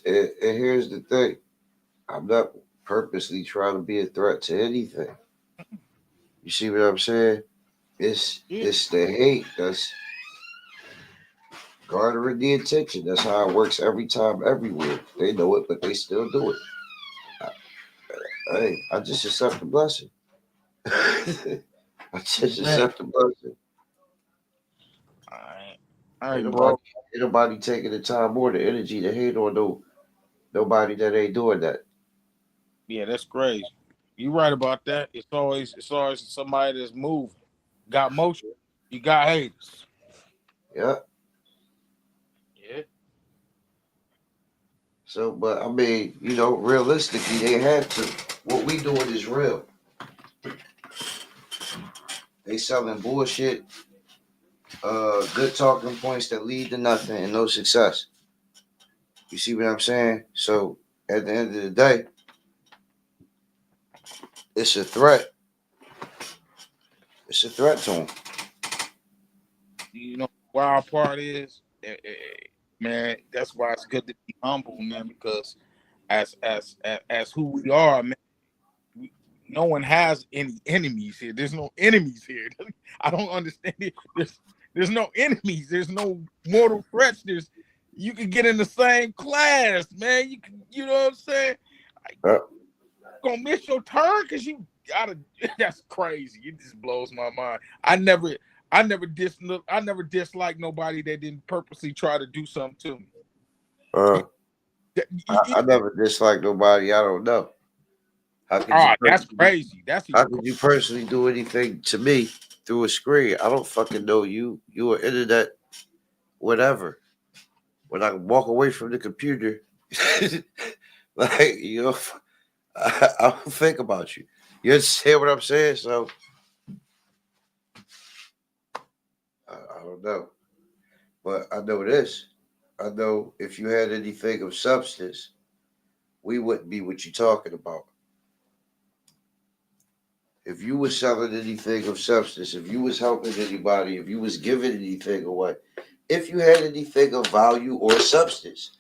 S1: and here's the thing. I'm not purposely trying to be a threat to anything. You see what I'm saying? It's the hate that's garnering the attention. That's how it works every time, everywhere. They know it, but they still do it. I just accept the blessing. I just accept the blessing.
S8: All right,
S1: bro. Ain't nobody taking the time or the energy to hate on nobody that ain't doing that.
S8: Yeah, that's crazy. You're right about that. It's always somebody that's moving. Got motion. You got haters.
S1: Yeah.
S8: Yeah.
S1: So, but I mean, realistically, they had to. What we doing is real. They selling bullshit, good talking points that lead to nothing and no success. You see what I'm saying? So at the end of the day, it's a threat. It's a threat to them.
S8: You know, the wild part is, man, that's why it's good to be humble, man, because as who we are, man, no one has any enemies here. There's no enemies here. I don't understand it. There's no enemies. There's no mortal threats. You can get in the same class, man. You know what I'm saying? Gonna miss your turn because you gotta. That's crazy. It just blows my mind. I never disliked nobody that didn't purposely try to do something to me.
S1: I never disliked nobody. I don't know.
S8: That's crazy.
S1: How could you personally do anything to me through a screen? I don't fucking know you. You are internet, whatever. When I walk away from the computer, I don't think about you. You understand what I'm saying? So I don't know, but I know this. I know if you had anything of substance, we wouldn't be what you're talking about. If you was selling anything of substance, if you was helping anybody, if you was giving anything away, if you had anything of value or substance,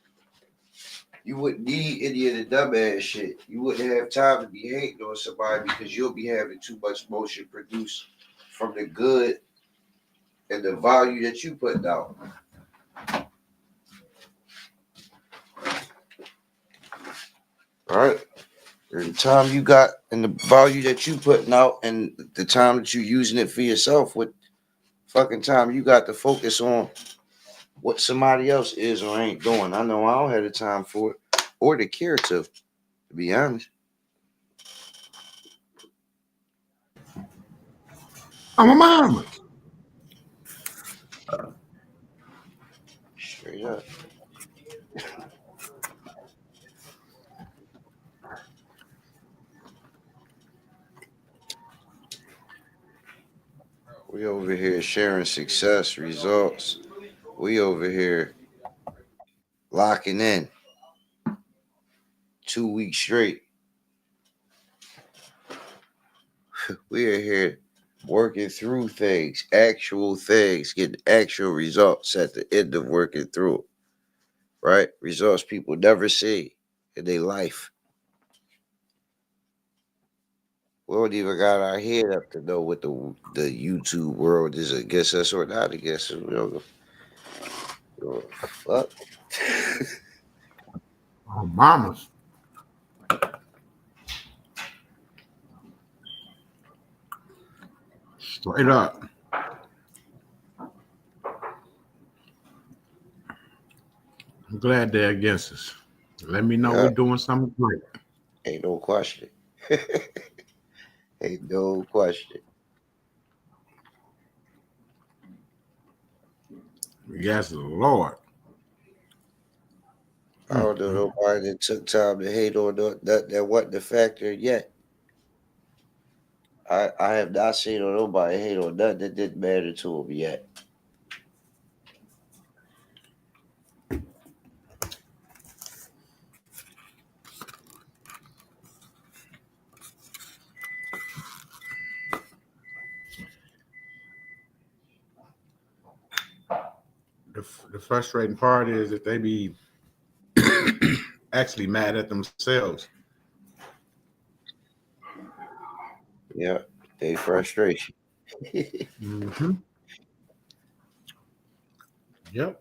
S1: you wouldn't need any of the dumbass shit. You wouldn't have time to be hating on somebody because you'll be having too much motion produced from the good and the value that you put out. All right. The time you got and the value that you putting out and the time that you using it for yourself, what fucking time you got to focus on what somebody else is or ain't doing. I know I don't have the time for it or the care to be honest.
S2: I'm a mama.
S1: Straight up. We over here sharing success results. We over here locking in 2 weeks straight. We are here working through things, actual things, getting actual results at the end of working through it. Right? Results people never see in their life. We don't even got our head up to know what the YouTube world is against us or not against us. We don't go fuck.
S2: Oh, mamas. Straight up. I'm glad they're against us. Let me know we're doing something great.
S1: Ain't no question. Ain't no question.
S2: Yes, Lord.
S1: I don't know nobody that took time to hate on that wasn't the factor yet. I have not seen nobody hate on nothing that didn't matter to them yet.
S2: The frustrating part is that they be actually mad at themselves.
S1: Yeah, they frustration.
S2: Mm-hmm. Yep.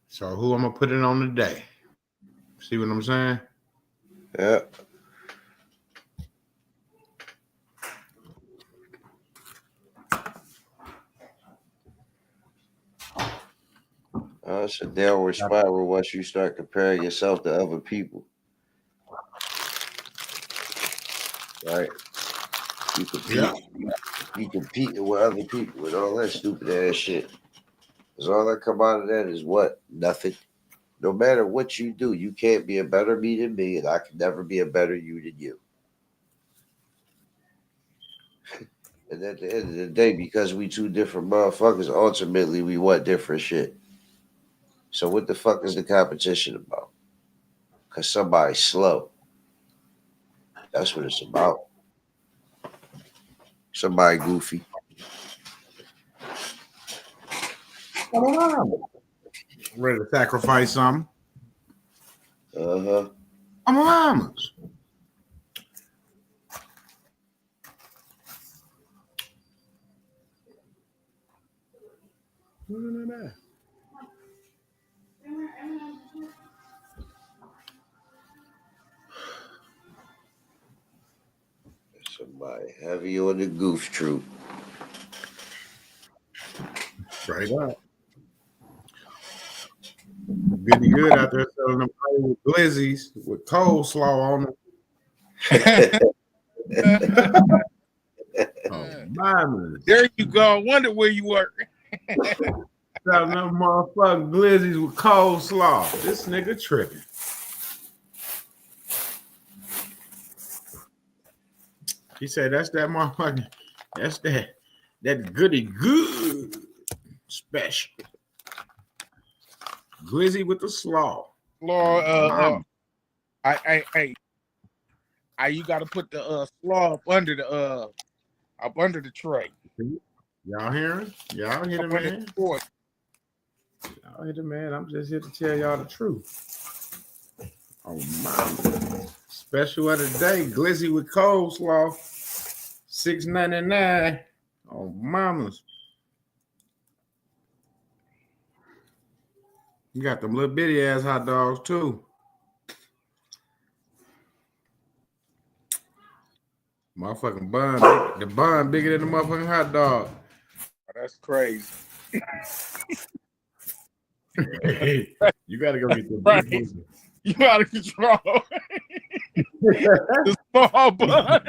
S2: So who I'm gonna put it on today? See what I'm saying?
S1: Yeah. It's a downward spiral once you start comparing yourself to other people. Right? You compete.
S2: Yeah.
S1: You competing with other people and all that stupid ass shit. Because all that come out of that is what? Nothing. No matter what you do, you can't be a better me than me, and I can never be a better you than you. And at the end of the day, because we two different motherfuckers, ultimately we want different shit. So what the fuck is the competition about? Because somebody's slow. That's what it's about. Somebody goofy.
S2: Ready to sacrifice something?
S1: Uh-huh.
S2: I'm a mamas.
S1: Somebody heavy on the goof troop.
S2: Straight up. Goody good out there selling them with glizzies with coleslaw on them. Oh, mamas.
S8: There you go. I wonder where you work.
S2: Selling them motherfucking glizzies with coleslaw. This nigga tripping. He said that's that motherfucking, that's that goody good special. Glizzy with the slaw.
S8: Lord,
S2: Mama.
S8: you got to put the slaw up under the tray.
S2: Y'all hearing? Y'all hear the
S8: Up under
S2: man?
S8: the fork.
S2: Y'all hear the man? I'm just here to tell y'all the truth. Oh my! Special of the day, glizzy with coleslaw, $6.99. Oh mamas! You got them little bitty ass hot dogs too. Motherfucking bun, the bun bigger than the motherfucking hot dog.
S8: Oh, that's crazy.
S2: You gotta go get the
S8: Right.
S2: big pussy.
S8: You out of control. The small bun.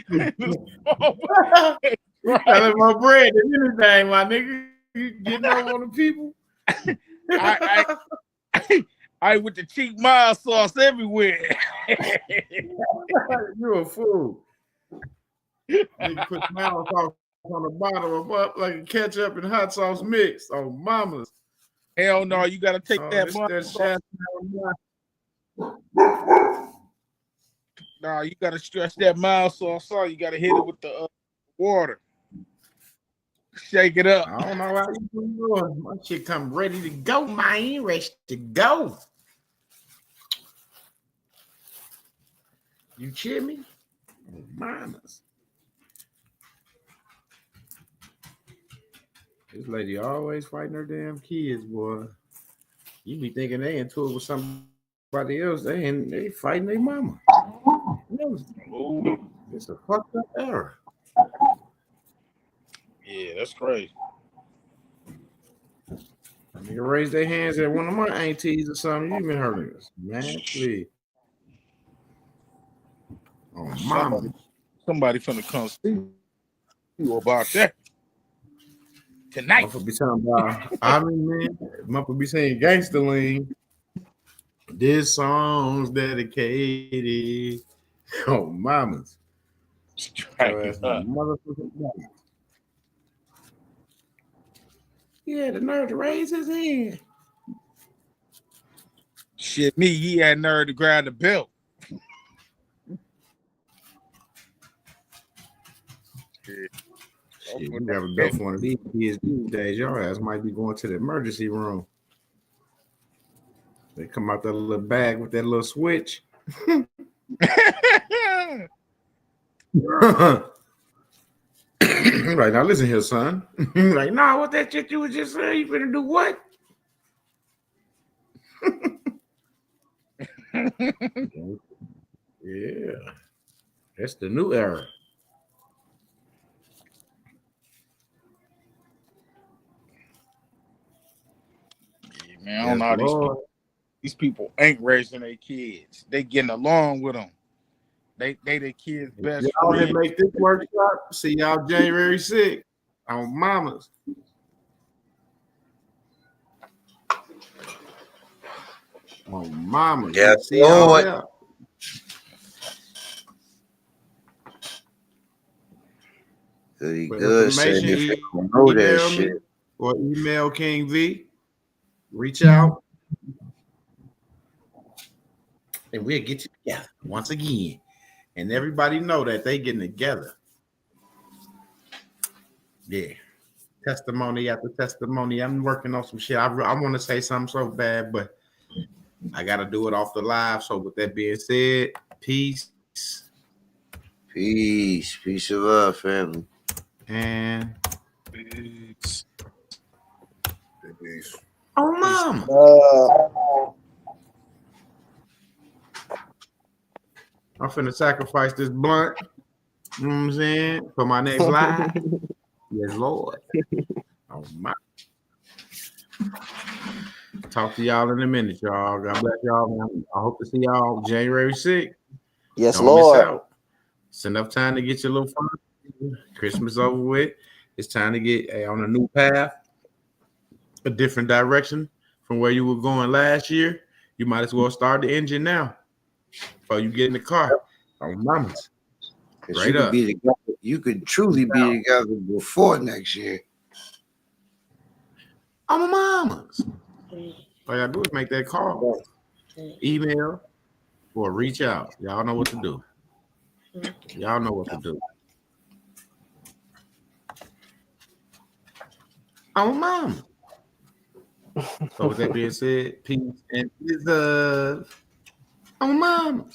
S8: The small bun.
S2: You selling more bread than anything, my nigga. You getting over on the people.
S8: I with the cheap mild sauce everywhere.
S2: You a fool. Nigga put mild sauce on the bottom of up like a ketchup and hot sauce mix. Oh, mamas.
S8: Hell no, you gotta take that
S2: This
S8: mild
S2: that
S8: sauce.
S2: Chef-
S8: Nah, you gotta stretch that mild sauce on. You gotta hit it with the water. Shake it up.
S2: I don't know how you doing. My shit come ready to go, man. Ready to go. You cheer me? Oh, mamas. This lady always fighting her damn kids, boy. You be thinking they into it with somebody else. They fighting their mama. It's a fucked up error.
S8: Yeah, that's crazy.
S2: Nigga raise their hands at one of my aunties or something. You even heard of this. Man, please. Oh, mama.
S8: Somebody finna come see you about that tonight.
S2: Motherfucker be talking about, I mean, man, motherfucker be saying gangster lean. This song's dedicated. Oh, mamas. Motherfucker. He had the nerve to raise his hand.
S8: Shit, me, he had nerve to grab the belt.
S2: Shit, you grab a belt for one of these kids these days, your ass might be going to the emergency room. They come out that little bag with that little switch. Like, now listen here, son. Like, nah, what that shit you was just saying? You finna do what? Yeah. That's the new era.
S8: Yeah, man, I don't know how these people ain't raising their kids. They getting along with them. They their kids' best
S2: Y'all that
S8: friend.
S2: make this workshop, see y'all January 6th on Mamas. On Mamas.
S1: Yes,
S2: See y'all
S1: Lord.
S2: there.
S1: Pretty
S2: For
S1: good, saying
S2: information,
S1: if you know that
S2: email
S1: shit.
S2: me or email King V. Reach out. And we'll get you together once again. And everybody know that they getting together. Yeah. Testimony after testimony. I'm working on some shit. I want to say something so bad, but I got to do it off the live. So with that being said, peace.
S1: Peace. Peace and love, family.
S2: And
S8: Peace.
S2: oh, mama. I'm finna sacrifice this blunt. You know what I'm saying? For my next live. Yes, Lord. Oh, my. Talk to y'all in a minute, y'all. God bless y'all, man. I hope to see y'all January 6th.
S5: Yes,
S2: Don't
S5: Lord.
S2: miss out. It's enough time to get your little fun. Christmas over with. It's time to get on a new path, a different direction from where you were going last year. You might as well start the engine now before you get in the car. Oh, mamas.
S1: Because
S2: Right
S1: you could
S2: up.
S1: be together. You could truly be together before next year.
S2: I'm a mama's. All I gotta do is make that call, email, or reach out. Y'all know what to do. Y'all know what to do. I'm a mama. So with that being said, peace and love. I'm a mama.